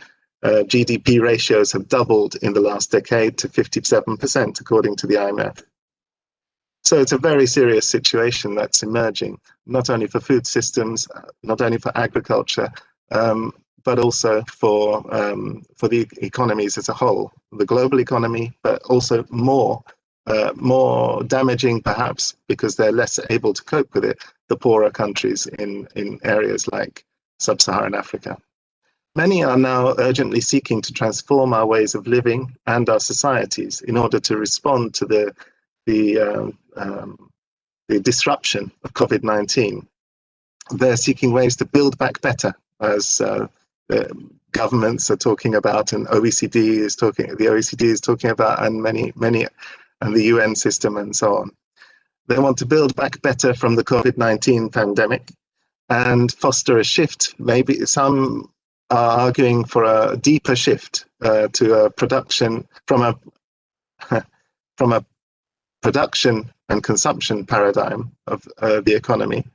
GDP ratios have doubled in the last decade to 57%, according to the IMF. So it's a very serious situation that's emerging, not only for food systems, not only for agriculture, but also for the economies as a whole, the global economy, but also more damaging perhaps because they're less able to cope with it, the poorer countries in areas like sub-Saharan Africa. Many are now urgently seeking to transform our ways of living and our societies in order to respond to the disruption of COVID-19. They're seeking ways to build back better, as governments are talking about, and the OECD is talking about, and many, and the UN system and so on. They want to build back better from the COVID-19 pandemic and foster a shift. Maybe some are arguing for a deeper shift to a production from a production and consumption paradigm of the economy.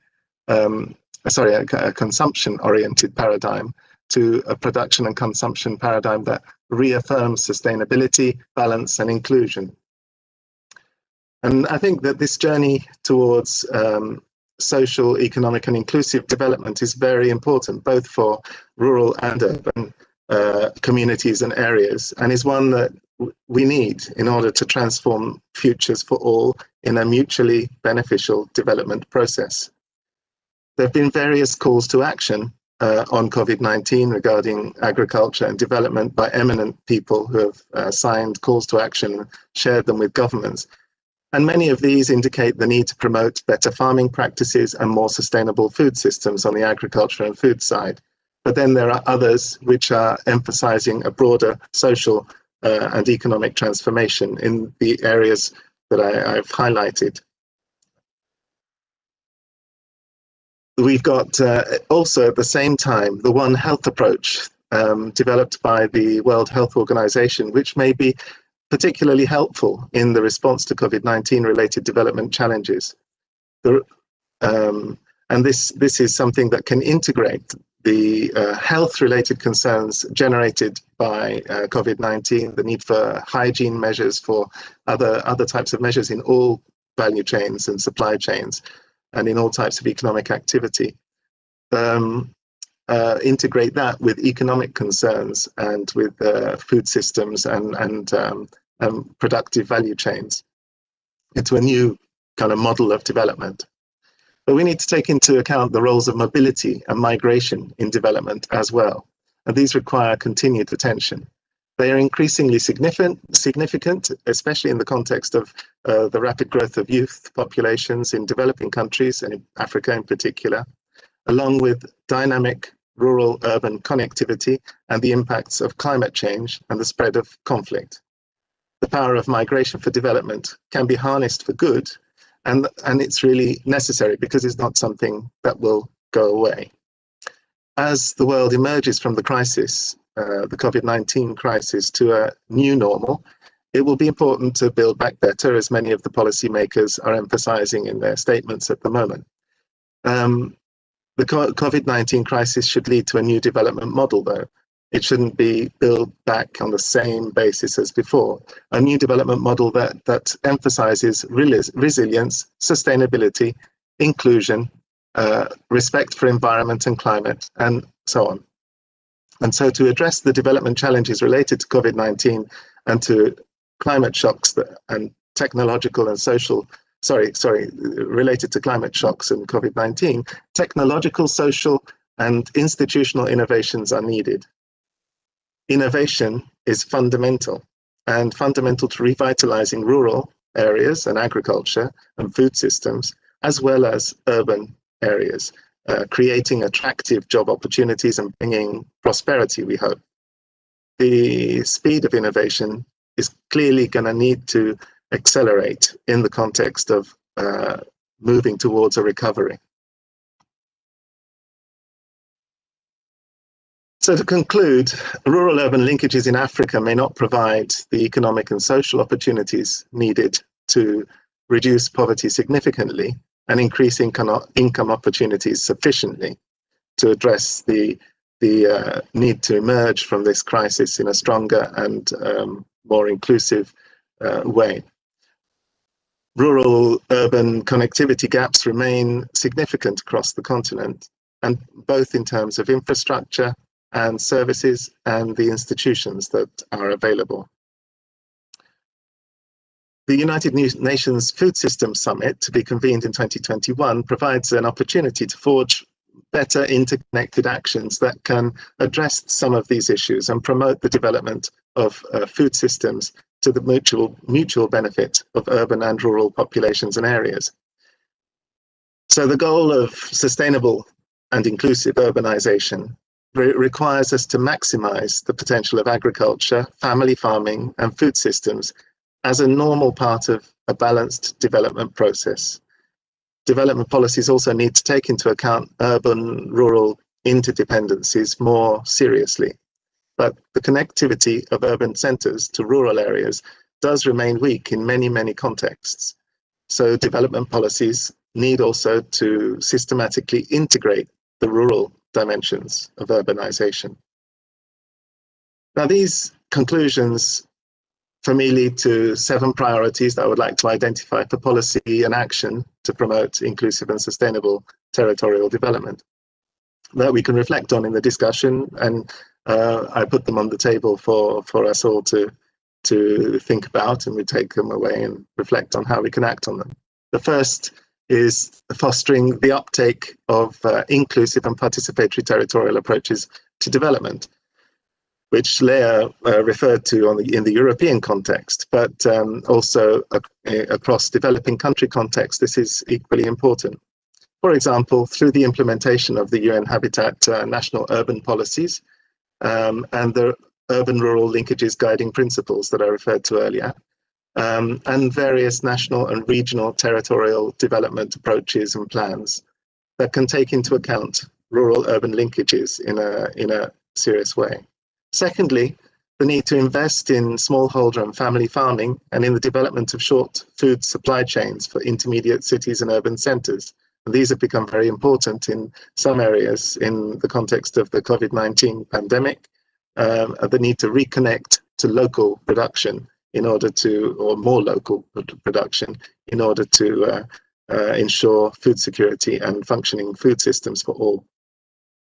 A consumption-oriented paradigm to a production and consumption paradigm that reaffirms sustainability, balance, and inclusion. And I think that this journey towards social, economic, and inclusive development is very important, both for rural and urban communities and areas, and is one that we need in order to transform futures for all in a mutually beneficial development process. There have been various calls to action on COVID-19 regarding agriculture and development by eminent people who have signed calls to action and shared them with governments. And many of these indicate the need to promote better farming practices and more sustainable food systems on the agriculture and food side. But then there are others which are emphasizing a broader social and economic transformation in the areas that I've highlighted. We've got also at the same time the One Health approach developed by the World Health Organization, which may be particularly helpful in the response to COVID-19 related development challenges. And this is something that can integrate the health-related concerns generated by COVID-19, the need for hygiene measures, for other types of measures in all value chains and supply chains, and in all types of economic activity. Integrate that with economic concerns and with food systems and productive value chains into a new kind of model of development. But we need to take into account the roles of mobility and migration in development as well. And these require continued attention. They are increasingly significant, especially in the context of the rapid growth of youth populations in developing countries, and in Africa in particular, along with dynamic rural-urban connectivity and the impacts of climate change and the spread of conflict. The power of migration for development can be harnessed for good, and it's really necessary because it's not something that will go away. As the world emerges from the crisis, the COVID-19 crisis, to a new normal, it will be important to build back better, as many of the policymakers are emphasizing in their statements at the moment. The COVID-19 crisis should lead to a new development model, though. It shouldn't be built back on the same basis as before. A new development model that emphasizes resilience, sustainability, inclusion, respect for environment and climate, and so on. And so to address the development challenges related to COVID-19 and to climate shocks and technological and social, related to climate shocks and COVID-19, technological, social, and institutional innovations are needed. Innovation is fundamental to revitalizing rural areas and agriculture and food systems, as well as urban areas, creating attractive job opportunities and bringing prosperity, we hope. The speed of innovation is clearly going to need to accelerate in the context of moving towards a recovery. So to conclude, rural-urban linkages in Africa may not provide the economic and social opportunities needed to reduce poverty significantly and increase income opportunities sufficiently to address the need to emerge from this crisis in a stronger and more inclusive way. Rural-urban connectivity gaps remain significant across the continent, and both in terms of infrastructure and services and the institutions that are available. The United Nations Food Systems Summit, to be convened in 2021, provides an opportunity to forge better interconnected actions that can address some of these issues and promote the development of food systems to the mutual benefit of urban and rural populations and areas. So the goal of sustainable and inclusive urbanization requires us to maximize the potential of agriculture, family farming, and food systems as a normal part of a balanced development process. Development policies also need to take into account urban-rural interdependencies more seriously. But the connectivity of urban centers to rural areas does remain weak in many, many contexts. So development policies need also to systematically integrate the rural dimensions of urbanization. Now, these conclusions for me lead to 7 priorities that I would like to identify for policy and action to promote inclusive and sustainable territorial development that we can reflect on in the discussion, and I put them on the table for us all to think about, and we take them away and reflect on how we can act on them. The first is fostering the uptake of inclusive and participatory territorial approaches to development. which Leah referred to in the European context, but also across developing country context, this is equally important. For example, through the implementation of the UN Habitat national urban policies and the urban-rural linkages guiding principles that I referred to earlier, and various national and regional territorial development approaches and plans that can take into account rural-urban linkages in a serious way. Secondly, the need to invest in smallholder and family farming and in the development of short food supply chains for intermediate cities and urban centres. These have become very important in some areas in the context of the COVID-19 pandemic, the need to reconnect to local production in order to, or more local production, in order to ensure food security and functioning food systems for all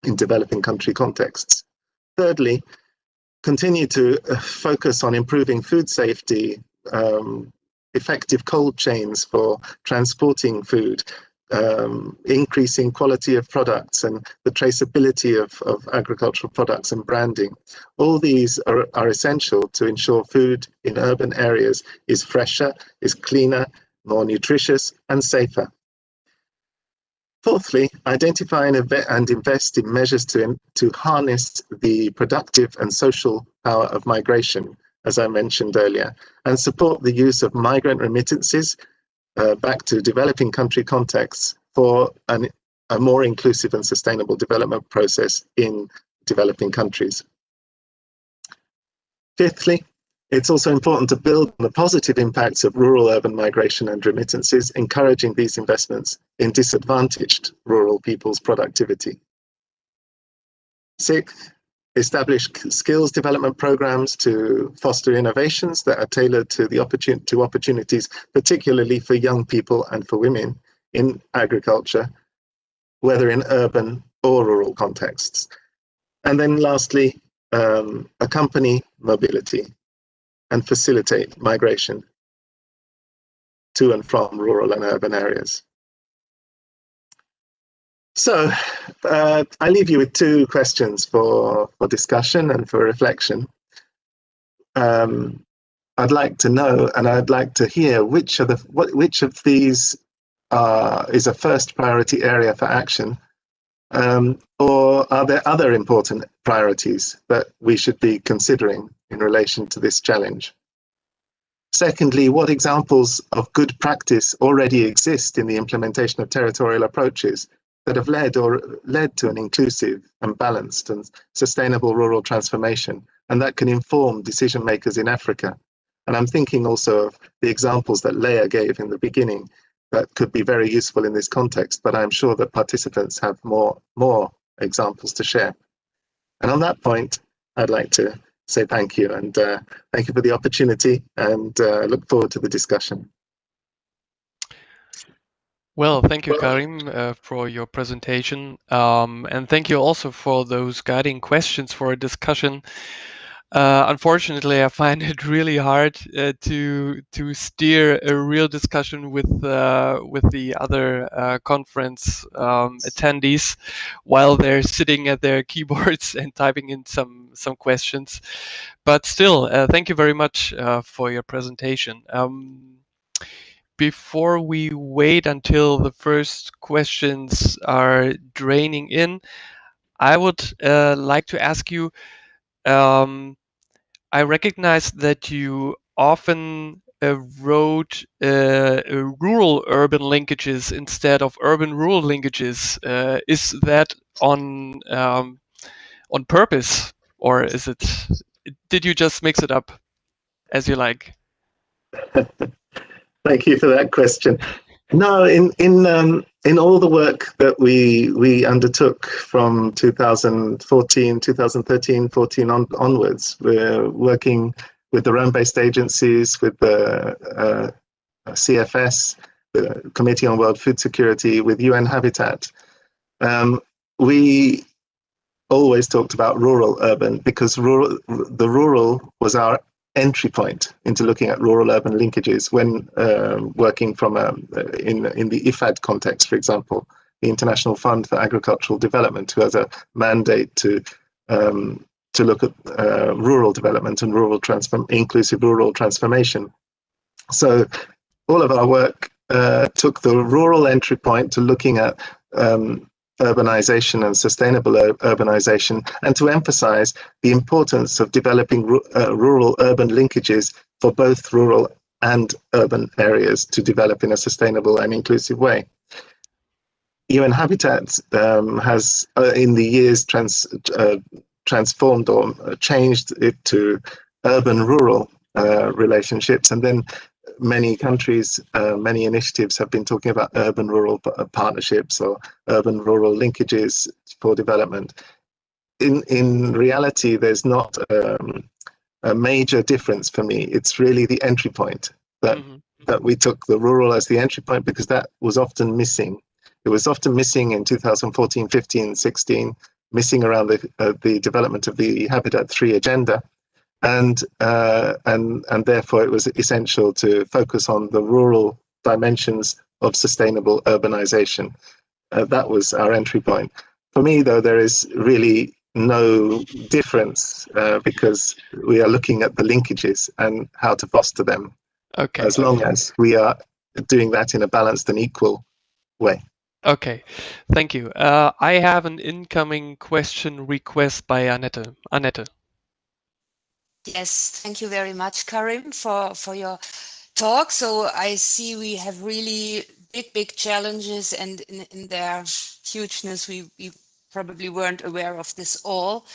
in developing country contexts. Thirdly, continue to focus on improving food safety, effective cold chains for transporting food, increasing quality of products and the traceability of agricultural products and branding. All these are essential to ensure food in urban areas is fresher, is cleaner, more nutritious and safer. Fourthly, identify and invest in measures to harness the productive and social power of migration, as I mentioned earlier, and support the use of migrant remittances back to developing country contexts for a more inclusive and sustainable development process in developing countries. Fifthly, it's also important to build on the positive impacts of rural-urban migration and remittances, encouraging these investments in disadvantaged rural people's productivity. Sixth, establish skills development programs to foster innovations that are tailored to the opportunities, particularly for young people and for women in agriculture, whether in urban or rural contexts. And then lastly, accompany mobility and facilitate migration to and from rural and urban areas. So I leave you with two questions for discussion and for reflection. I'd like to know, and I'd like to hear which of these is a first priority area for action, or are there other important priorities that we should be considering in relation to this challenge? Secondly, what examples of good practice already exist in the implementation of territorial approaches that have led to an inclusive and balanced and sustainable rural transformation, and that can inform decision makers in Africa? And I'm thinking also of the examples that Leah gave in the beginning that could be very useful in this context, but I'm sure that participants have more examples to share. And on that point, I'd like to say thank you, and thank you for the opportunity, and look forward to the discussion. Well, thank you, Karim, for your presentation, and thank you also for those guiding questions for a discussion. Unfortunately, I find it really hard to steer a real discussion with the other conference attendees while they're sitting at their keyboards and typing in some questions. But still, thank you very much for your presentation. Before we wait until the first questions are draining in, I would like to ask you. I recognize that you often wrote rural-urban linkages instead of urban-rural linkages. Is that on purpose, or is it? Did you just mix it up as you like? Thank you for that question. No, in all the work that we undertook from 2013, 14 onwards, we're working with the Rome-based agencies, with the CFS, the Committee on World Food Security, with UN Habitat. We always talked about rural-urban because the rural was our entry point into looking at rural-urban linkages when working from in the IFAD context, for example, the International Fund for Agricultural Development, who has a mandate to to look at rural development and inclusive rural transformation. So all of our work took the rural entry point to looking at urbanization and sustainable urbanization, and to emphasize the importance of developing rural-urban linkages for both rural and urban areas to develop in a sustainable and inclusive way. UN Habitat has, in the years, transformed or changed it to urban-rural relationships, and then many countries, many initiatives have been talking about urban-rural partnerships or urban-rural linkages for development. In reality, there's not a major difference for me. It's really the entry point that we took the rural as the entry point, because that was often missing. It was often missing in 2014, 15, 16, missing around the development of the Habitat 3 agenda. And therefore it was essential to focus on the rural dimensions of sustainable urbanization. That was our entry point. For me, though, there is really no difference because we are looking at the linkages and how to foster them, as long as we are doing that in a balanced and equal way. Okay, thank you. I have an incoming question request by Annette. Annette. Yes, thank you very much, Karim, for your talk. So I see we have really big challenges, and in their hugeness, we probably weren't aware of this all.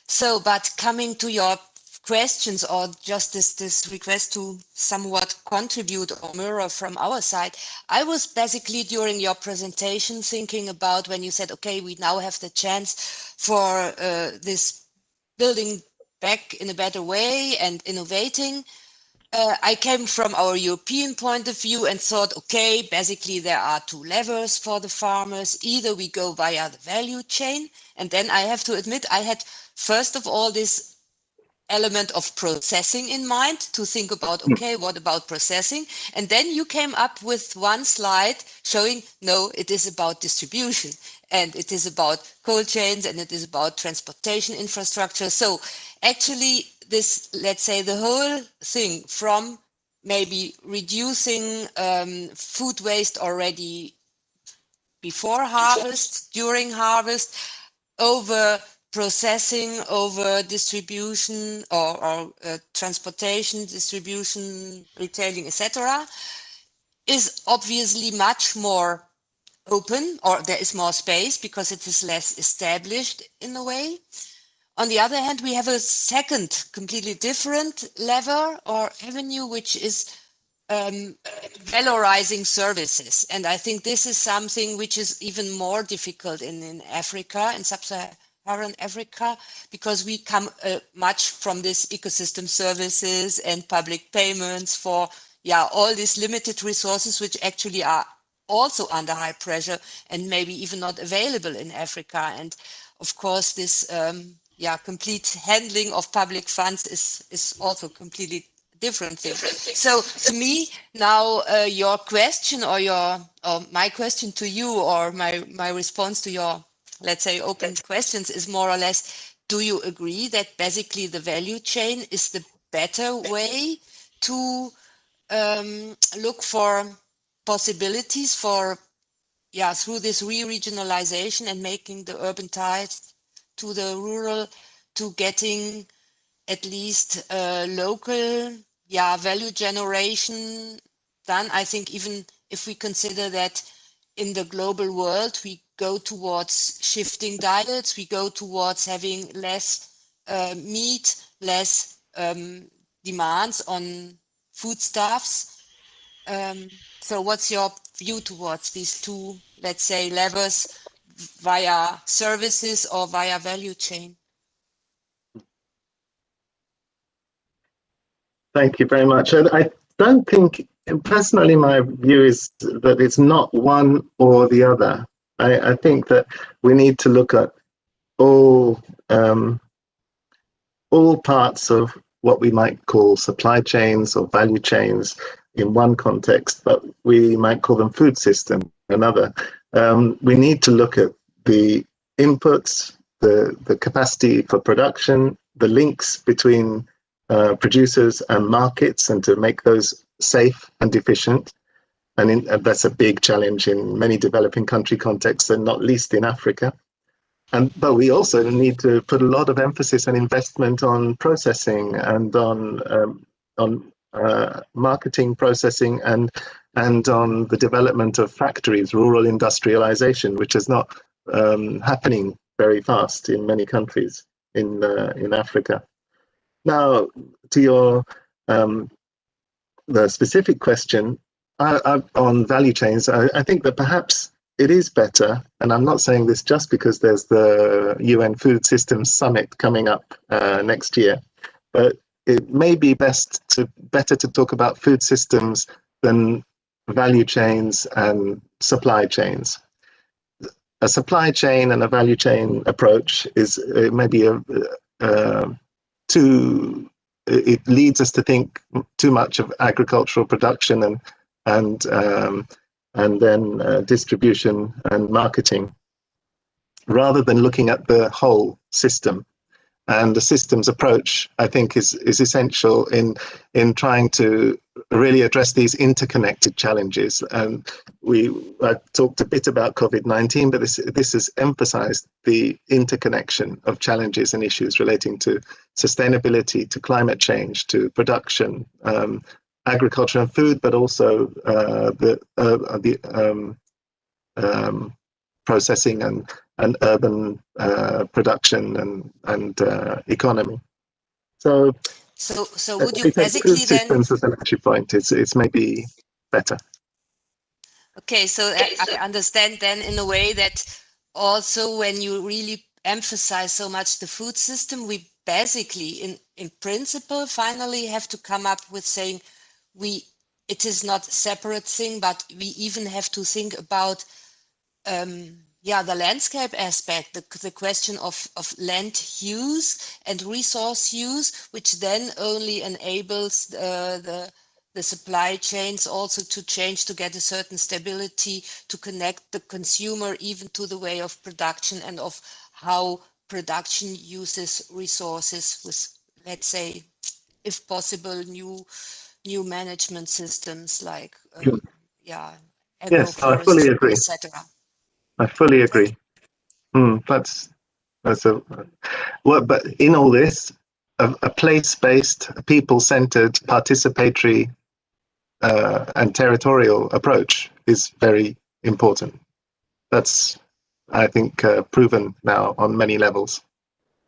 So, but coming to your questions, or just this request to somewhat contribute or mirror from our side, I was basically during your presentation thinking about when you said, okay, we now have the chance for this building back in a better way and innovating. I came from our European point of view and thought, okay, basically there are two levers for the farmers. Either we go via the value chain, and then I have to admit I had first of all this element of processing in mind to think about, okay, what about processing? And then you came up with one slide showing, no, it is about distribution, and it is about cold chains, and it is about transportation infrastructure. So actually this, let's say, the whole thing from maybe reducing food waste already before harvest, during harvest, over processing, over distribution or transportation, distribution, retailing, etc., is obviously much more open, or there is more space because it is less established in a way. On the other hand, we have a second completely different lever or avenue, which is valorizing services. And I think this is something which is even more difficult in Africa, in sub-Saharan Africa, because we come much from this ecosystem services and public payments for all these limited resources, which actually are also under high pressure and maybe even not available in Africa. And of course, this complete handling of public funds is also completely different thing. So to me now, your question or my question to you, or my response to your, let's say, open questions is more or less, do you agree that basically the value chain is the better way to look for possibilities for through this re-regionalization and making the urban ties to the rural, to getting at least local value generation done? I think even if we consider that in the global world we go towards shifting diets, we go towards having less meat, less demands on foodstuffs. So what's your view towards these two, let's say, levers via services or via value chain? Thank you very much. I don't think, personally, my view is that it's not one or the other. I think that we need to look at all parts of what we might call supply chains or value chains in one context, but we might call them food system another. We need to look at the inputs, the capacity for production, the links between producers and markets, and to make those safe and efficient. And that's a big challenge in many developing country contexts, and not least in Africa. But we also need to put a lot of emphasis and investment on processing and on marketing, processing, and on the development of factories, rural industrialization, which is not happening very fast in many countries in Africa. Now, to your the specific question on value chains, I think that perhaps it is better, and I'm not saying this just because there's the UN Food Systems Summit coming up next year, but it may be better to talk about food systems than value chains and supply chains. A supply chain and a value chain approach is maybe it leads us to think too much of agricultural production and then distribution and marketing, rather than looking at the whole system. And the systems approach, I think, is essential in trying to really address these interconnected challenges. And I talked a bit about COVID-19, but this has emphasized the interconnection of challenges and issues relating to sustainability, to climate change, to production, agriculture and food, but also the processing and urban production and economy. So would you basically food systems as an entry point, it's maybe better. Okay, so I understand then in a way that also when you really emphasize so much the food system, we basically in principle finally have to come up with saying it is not a separate thing, but we even have to think about the landscape aspect, the question of land use and resource use, which then only enables the supply chains also to change, to get a certain stability, to connect the consumer even to the way of production and of how production uses resources with, let's say, if possible, new management systems like yes, I fully agree, etc. I fully agree. That's but in all this, a place-based, people-centered, participatory and territorial approach is very important. That's, I think, proven now on many levels.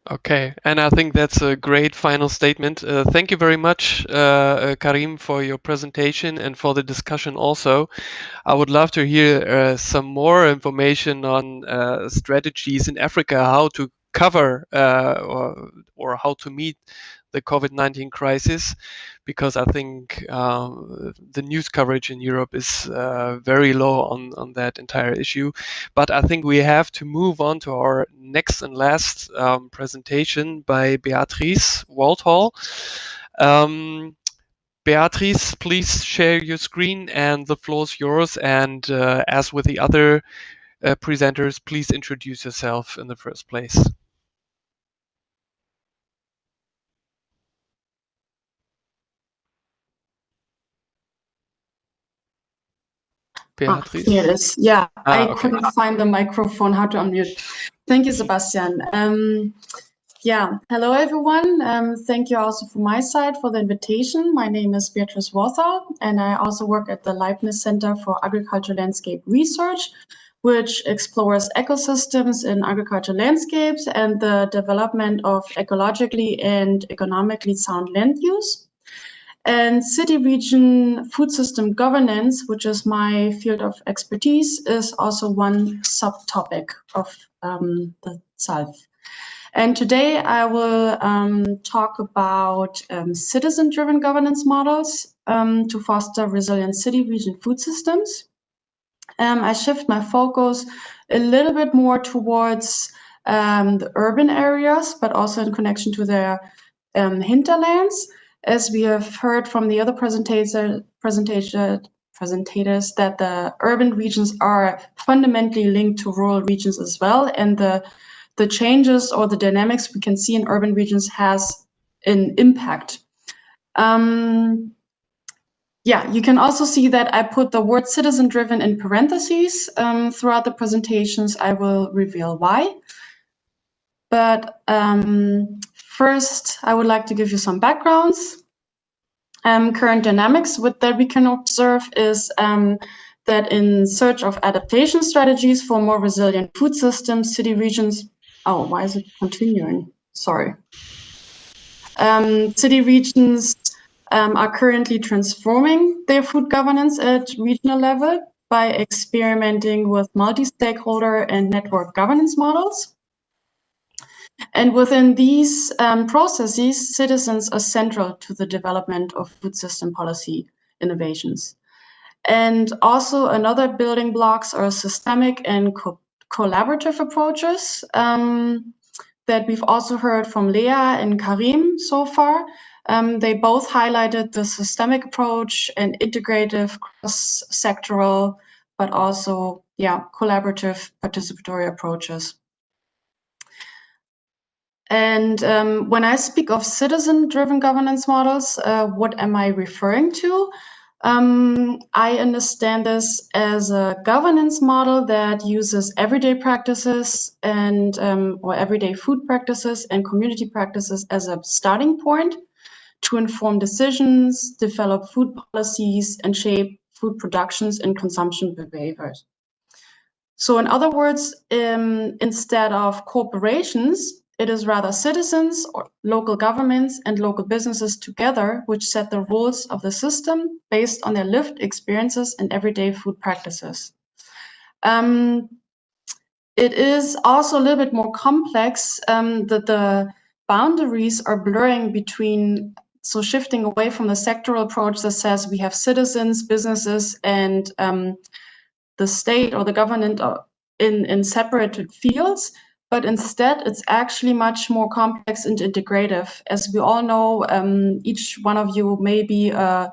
Okay, and I think that's a great final statement. Thank you very much, Karim, for your presentation and for the discussion also. I would love to hear some more information on strategies in Africa, how to cover or how to meet the COVID-19 crisis, because I think the news coverage in Europe is very low on that entire issue. But I think we have to move on to our next and last presentation by Beatrice Waldhall. Beatrice, please share your screen and the floor is yours. And as with the other presenters, please introduce yourself in the first place. Beatrice? Here it is. Yeah, I okay. couldn't find the microphone, how to unmute. Thank you, Sebastian. Hello, everyone. Thank you also from my side for the invitation. My name is Beatrice Waldhall, and I also work at the Leibniz Center for Agricultural Landscape Research, which explores ecosystems in agricultural landscapes and the development of ecologically and economically sound land use. And city region food system governance, which is my field of expertise, is also one subtopic of the ZALF. And today I will talk about citizen-driven governance models to foster resilient city region food systems. I shift my focus a little bit more towards the urban areas, but also in connection to their hinterlands. As we have heard from the other presentators that the urban regions are fundamentally linked to rural regions as well, and the the changes or the dynamics we can see in urban regions has an impact. Yeah, you can also see that I put the word citizen-driven in parentheses throughout the presentations. I will reveal why. But first, I would like to give you some backgrounds. Current dynamics that we can observe is that in search of adaptation strategies for more resilient food systems, city regions, oh, why is it continuing? Sorry. City regions are currently transforming their food governance at regional level by experimenting with multi-stakeholder and network governance models. And within these processes, citizens are central to the development of food system policy innovations. And also another building blocks are systemic and collaborative approaches that we've also heard from Lea and Karim so far. They both highlighted the systemic approach and integrative cross-sectoral, but also, yeah, collaborative participatory approaches. And when I speak of citizen-driven governance models, what am I referring to? I understand this as a governance model that uses everyday practices and or everyday food practices and community practices as a starting point to inform decisions, develop food policies, and shape food productions and consumption behaviors. So in other words, instead of corporations, it is rather citizens or local governments and local businesses together which set the rules of the system based on their lived experiences and everyday food practices. It is also a little bit more complex that the boundaries are blurring between, so shifting away from the sectoral approach that says we have citizens, businesses, and the state or the government in separated fields, but instead it's actually much more complex and integrative. As we all know, each one of you may be a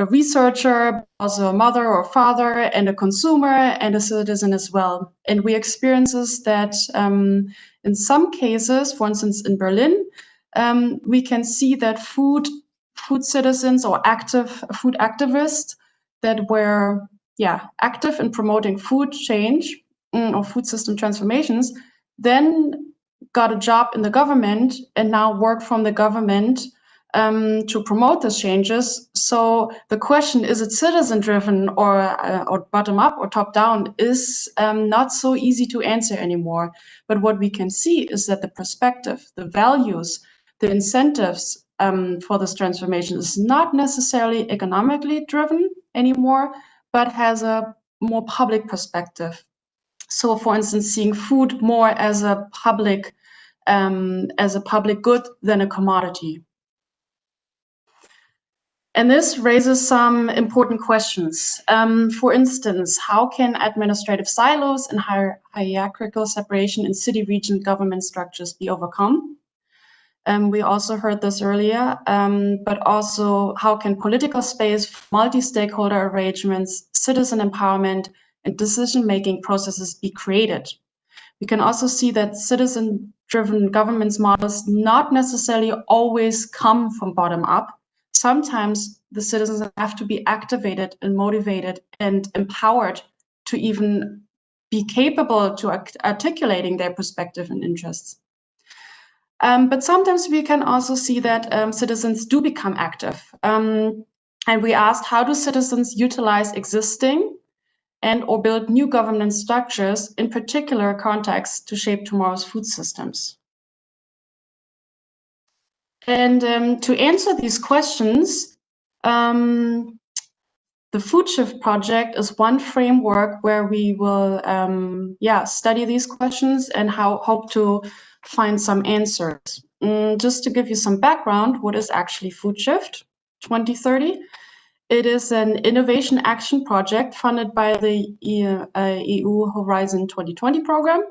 researcher, also a mother or father, and a consumer and a citizen as well. And we experiences that in some cases, for instance, in Berlin, we can see that food citizens or active food activists that were active in promoting food change or food system transformations, then got a job in the government and now work from the government to promote these changes. So the question, is it citizen-driven or bottom-up or top-down, is not so easy to answer anymore. But what we can see is that the perspective, the values, the incentives for this transformation is not necessarily economically driven anymore, but has a more public perspective. So, for instance, seeing food more as a public good than a commodity. And this raises some important questions. For instance, how can administrative silos and hierarchical separation in city region government structures be overcome? We also heard this earlier, but also how can political space, multi-stakeholder arrangements, citizen empowerment, and decision-making processes be created? We can also see that citizen-driven governance models not necessarily always come from bottom up. Sometimes the citizens have to be activated and motivated and empowered to even be capable to articulating their perspective and interests. But sometimes we can also see that citizens do become active. And we asked, how do citizens utilize existing and or build new governance structures in particular contexts to shape tomorrow's food systems? And to answer these questions, the Food Shift project is one framework where we will study these questions and hope to find some answers. Just to give you some background, what is actually Food Shift 2030? It is an innovation action project funded by the EU Horizon 2020 program.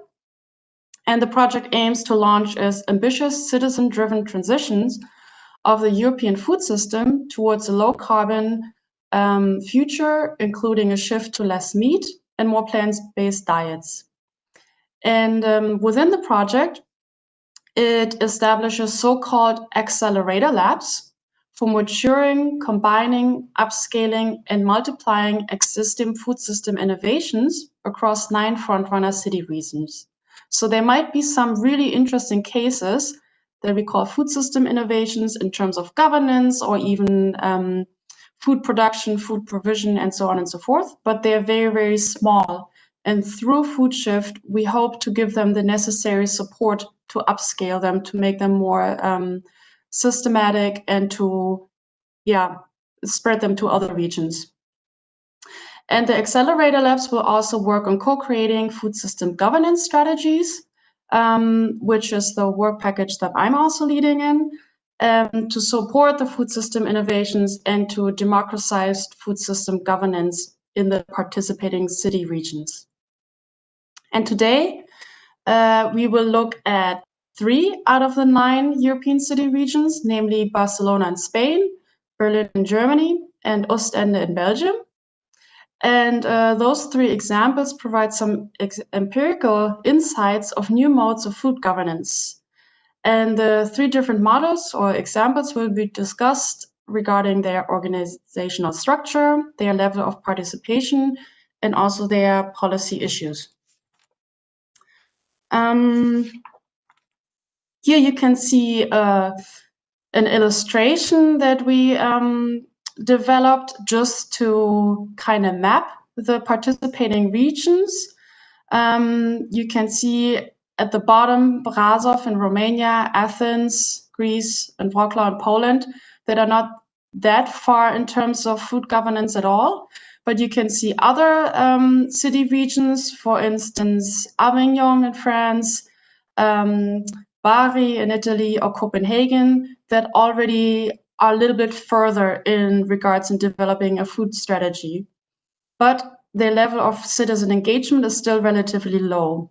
And the project aims to launch as ambitious citizen-driven transitions of the European food system towards a low-carbon future, including a shift to less meat and more plant-based diets. And within the project, it establishes so-called accelerator labs for maturing, combining, upscaling, and multiplying existing food system innovations across 9 frontrunner city regions. So there might be some really interesting cases that we call food system innovations in terms of governance or even food production, food provision, and so on and so forth, but they're very, very small. And through Food Shift, we hope to give them the necessary support to upscale them, to make them more systematic, and to spread them to other regions. And the accelerator labs will also work on co-creating food system governance strategies, which is the work package that I'm also leading in, to support the food system innovations and to democratize food system governance in the participating city regions. And today, we will look at 3 out of the 9 European city regions, namely Barcelona in Spain, Berlin in Germany, and Ostende in Belgium. And those 3 examples provide some empirical insights of new modes of food governance. And the 3 different models or examples will be discussed regarding their organizational structure, their level of participation, and also their policy issues. Here you can see an illustration that we developed just to kind of map the participating regions. You can see at the bottom Brasov in Romania, Athens, Greece, and Wrocław in Poland that are not that far in terms of food governance at all. But you can see other city regions, for instance, Avignon in France, Bari in Italy, or Copenhagen, that already are a little bit further in regards in developing a food strategy. But their level of citizen engagement is still relatively low.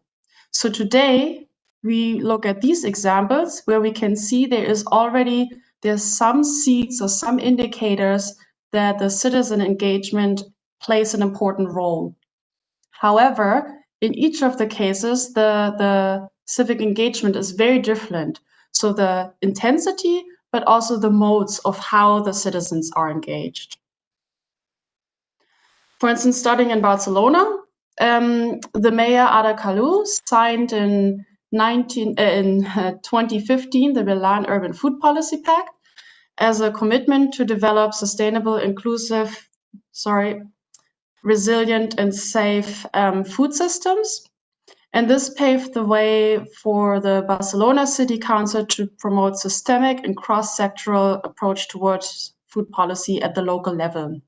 So today, we look at these examples where we can see there's some seeds or some indicators that the citizen engagement plays an important role. However, in each of the cases, the civic engagement is very different. So the intensity, but also the modes of how the citizens are engaged. For instance, starting in Barcelona, the mayor Ada Colau signed in 2015 the Milan Urban Food Policy Pact as a commitment to develop sustainable, inclusive, resilient and safe food systems. And this paved the way for the Barcelona City Council to promote systemic and cross-sectoral approach towards food policy at the local level.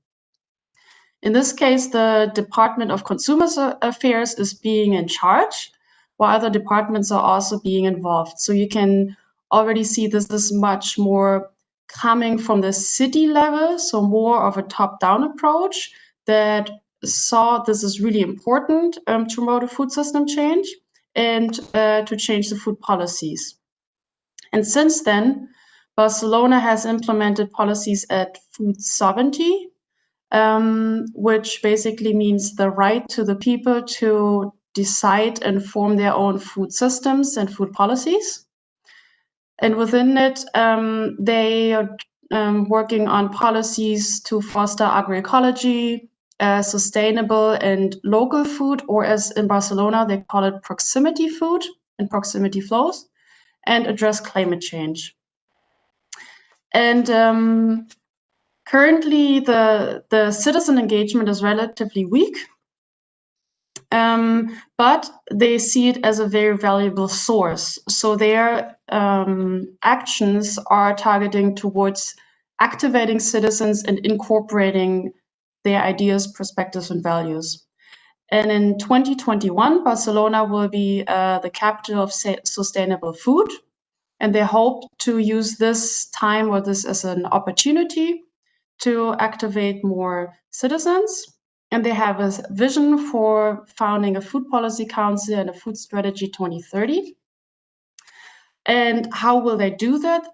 In this case, the Department of Consumer Affairs is being in charge, while other departments are also being involved. So you can already see this is much more coming from the city level, so more of a top-down approach that saw this is really important to promote a food system change and to change the food policies. And since then, Barcelona has implemented policies at food sovereignty, which basically means the right to the people to decide and form their own food systems and food policies. And within it, they are working on policies to foster agroecology, sustainable and local food, or as in Barcelona, they call it proximity food and proximity flows, and address climate change. And currently, the citizen engagement is relatively weak, but they see it as a very valuable source. So their actions are targeting towards activating citizens and incorporating their ideas, perspectives, and values. And in 2021, Barcelona will be the capital of sustainable food. And they hope to use this time or this as an opportunity to activate more citizens. And they have a vision for founding a food policy council and a food strategy 2030. And how will they do that?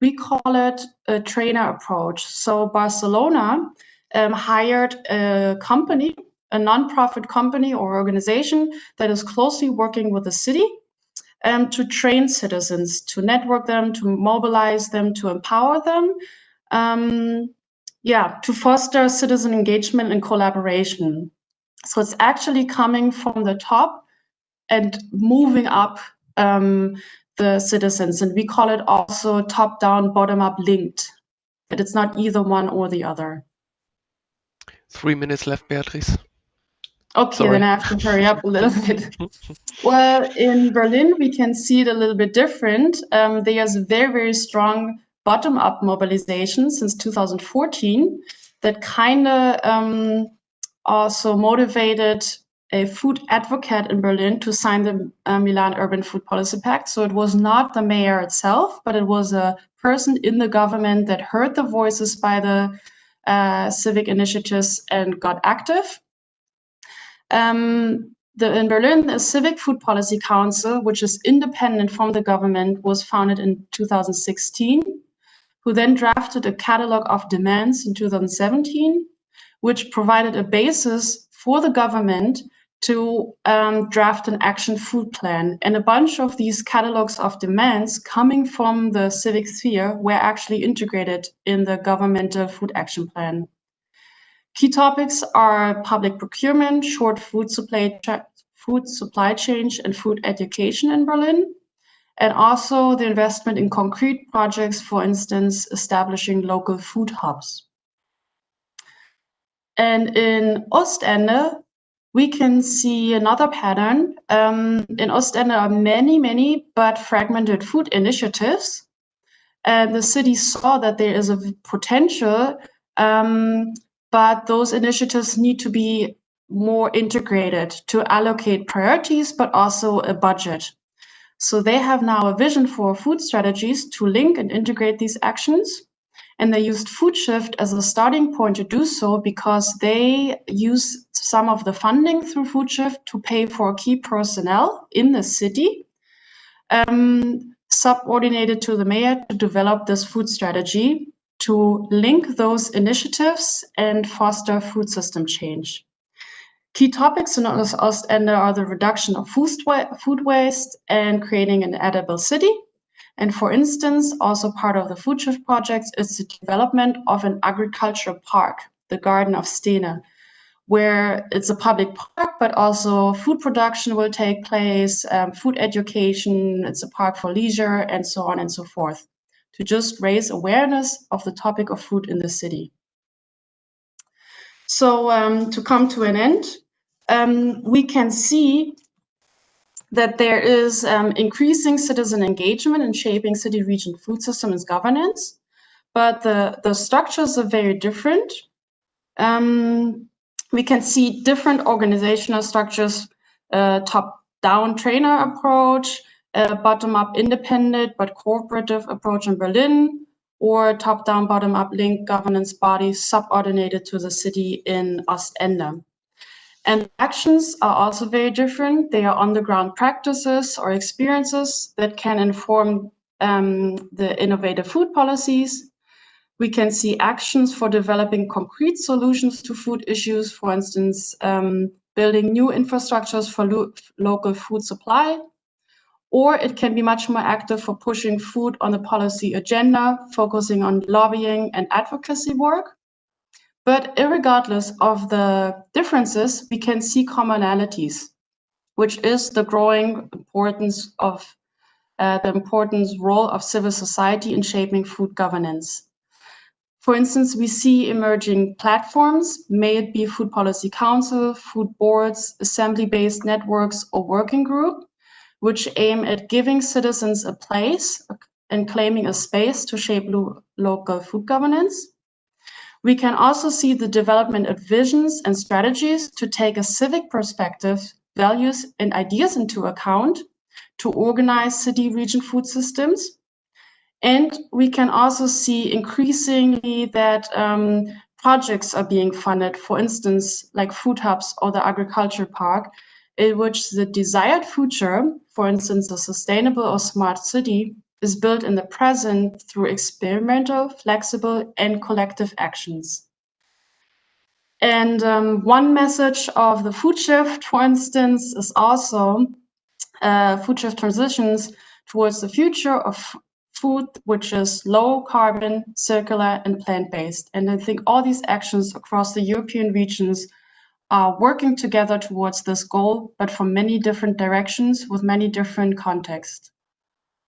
We call it a trainer approach. So Barcelona hired a company a non-profit company or organization that is closely working with the city to train citizens, to network them, to mobilize them, to empower them, to foster citizen engagement and collaboration. So it's actually coming from the top and moving up the citizens. And we call it also top-down, bottom-up linked, that it's not either one or the other. 3 minutes left, Beatrice. Okay, Sorry. then I have to hurry up a little bit. Well, in Berlin, we can see it a little bit different. There's a very, very strong bottom-up mobilization since 2014 that kind of also motivated a food advocate in Berlin to sign the Milan Urban Food Policy Pact. So it was not the mayor itself, but it was a person in the government that heard the voices by the civic initiatives and got active. In Berlin, the Civic Food Policy Council, which is independent from the government, was founded in 2016, who then drafted a catalog of demands in 2017, which provided a basis for the government to draft an action food plan. And a bunch of these catalogs of demands coming from the civic sphere were actually integrated in the governmental food action plan. Key topics are public procurement, short food supply chain, and food education in Berlin, and also the investment in concrete projects, for instance, establishing local food hubs. And in Ostende, we can see another pattern. In Ostende are many, but fragmented food initiatives. And the city saw that there is a potential, but those initiatives need to be more integrated to allocate priorities, but also a budget. So they have now a vision for food strategies to link and integrate these actions. And they used Food Shift as a starting point to do so because they use some of the funding through Food Shift to pay for key personnel in the city, subordinated to the mayor to develop this food strategy to link those initiatives and foster food system change. Key topics in Ostende are the reduction of food waste and creating an edible city. And for instance, also part of the Food Shift project is the development of an agricultural park, the Garden of Stene, where it's a public park, but also food production will take place, food education, it's a park for leisure, and so on and so forth, to just raise awareness of the topic of food in the city. So to come to an end, we can see that there is increasing citizen engagement in shaping city region food systems governance, but the structures are very different. We can see different organizational structures, top-down trainer approach, bottom-up independent but cooperative approach in Berlin, or top-down, bottom-up linked governance bodies subordinated to the city in Ostende. And actions are also very different. They are on-the-ground practices or experiences that can inform the innovative food policies. We can see actions for developing concrete solutions to food issues, for instance, building new infrastructures for local food supply. Or it can be much more active for pushing food on the policy agenda, focusing on lobbying and advocacy work. But irregardless of the differences, we can see commonalities, which is the growing importance of role of civil society in shaping food governance. For instance, we see emerging platforms, may it be Food Policy Council, food boards, assembly-based networks, or working group, which aim at giving citizens a place and claiming a space to shape local food governance. We can also see the development of visions and strategies to take a civic perspective, values, and ideas into account to organize city region food systems. And we can also see increasingly that projects are being funded, for instance, like food hubs or the agriculture park, in which the desired future, for instance, a sustainable or smart city, is built in the present through experimental, flexible, and collective actions. And one message of the food shift, for instance, is also food shift transitions towards the future of food, which is low carbon, circular, and plant-based. And I think all these actions across the European regions are working together towards this goal, but from many different directions with many different contexts.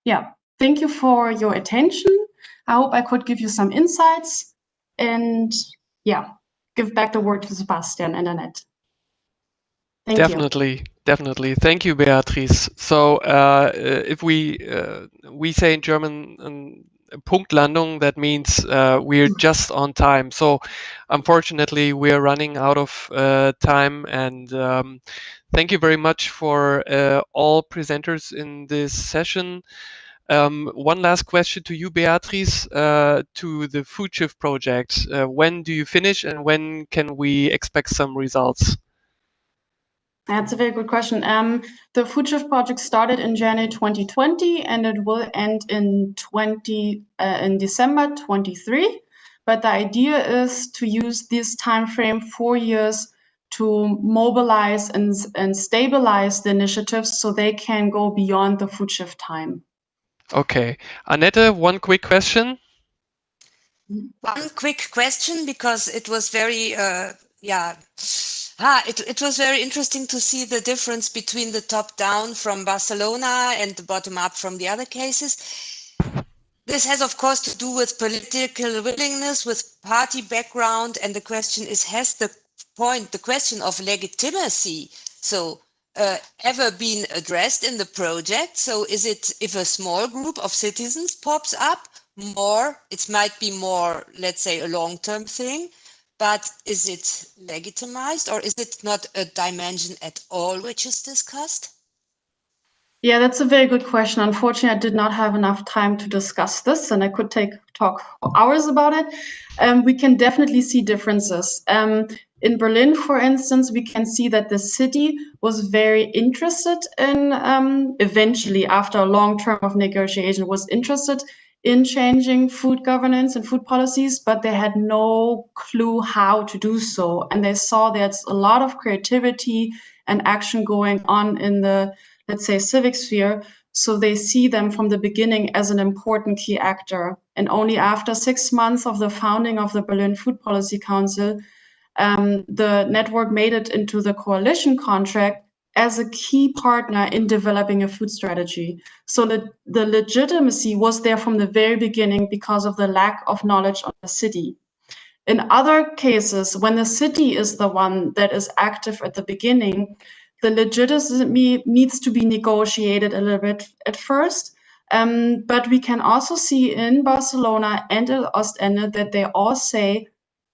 Yeah, thank you for your attention. I hope I could give you some insights, and yeah, give back the word to Sebastian and Annette. Thank you. Definitely. Thank you, Beatrice. So if we say in German Punktlandung, that means we're just on time. So unfortunately, we're running out of time. And thank you very much for all presenters in this session. One last question to you, Beatrice, to the Food Shift project. When do you finish and when can we expect some results? That's a very good question. The Food Shift project started in January 2020 and it will end in December 23. But the idea is to use this time frame 4 years to mobilize and stabilize the initiatives so they can go beyond the Food Shift time. Okay. Annette, one quick question. One quick question, because it was very, it was very interesting to see the difference between the top-down from Barcelona and the bottom-up from the other cases. This has, of course, to do with political willingness, with party background, and the question is, has the question of legitimacy, ever been addressed in the project? So is it, if a small group of citizens pops up, it might be more, let's say, a long-term thing, but is it legitimized, or is it not a dimension at all which is discussed? Yeah, that's a very good question. Unfortunately, I did not have enough time to discuss this, and I could talk for hours about it. We can definitely see differences. In Berlin, for instance, we can see that the city was very interested in, eventually, after a long term of negotiation, was interested in changing food governance and food policies, but they had no clue how to do so. And they saw there's a lot of creativity and action going on in the, let's say, civic sphere. So they see them from the beginning as an important key actor. And only after 6 months of the founding of the Berlin Food Policy Council, the network made it into the coalition contract as a key partner in developing a food strategy. So the legitimacy was there from the very beginning because of the lack of knowledge of the city. In other cases, when the city is the one that is active at the beginning, the legitimacy needs to be negotiated a little bit at first. But we can also see in Barcelona and in Ostende that they all say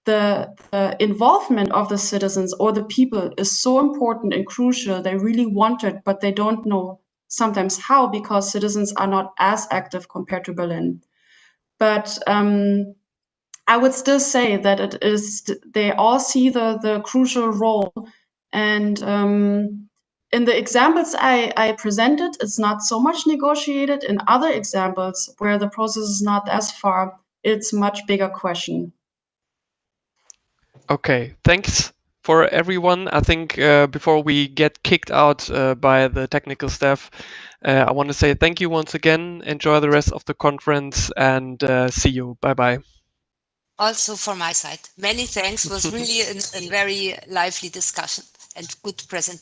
the involvement of the citizens or the people is so important and crucial. They really want it, but they don't know sometimes how, because citizens are not as active compared to Berlin. But I would still say that it is, they all see the crucial role. And in the examples I presented, it's not so much negotiated. In other examples where the process is not as far, it's much bigger question. Okay, thanks for everyone. I think before we get kicked out by the technical staff, I want to say thank you once again. Enjoy the rest of the conference and see you. Bye-bye. Also from my side, many thanks. Was really a very lively discussion and good presentation.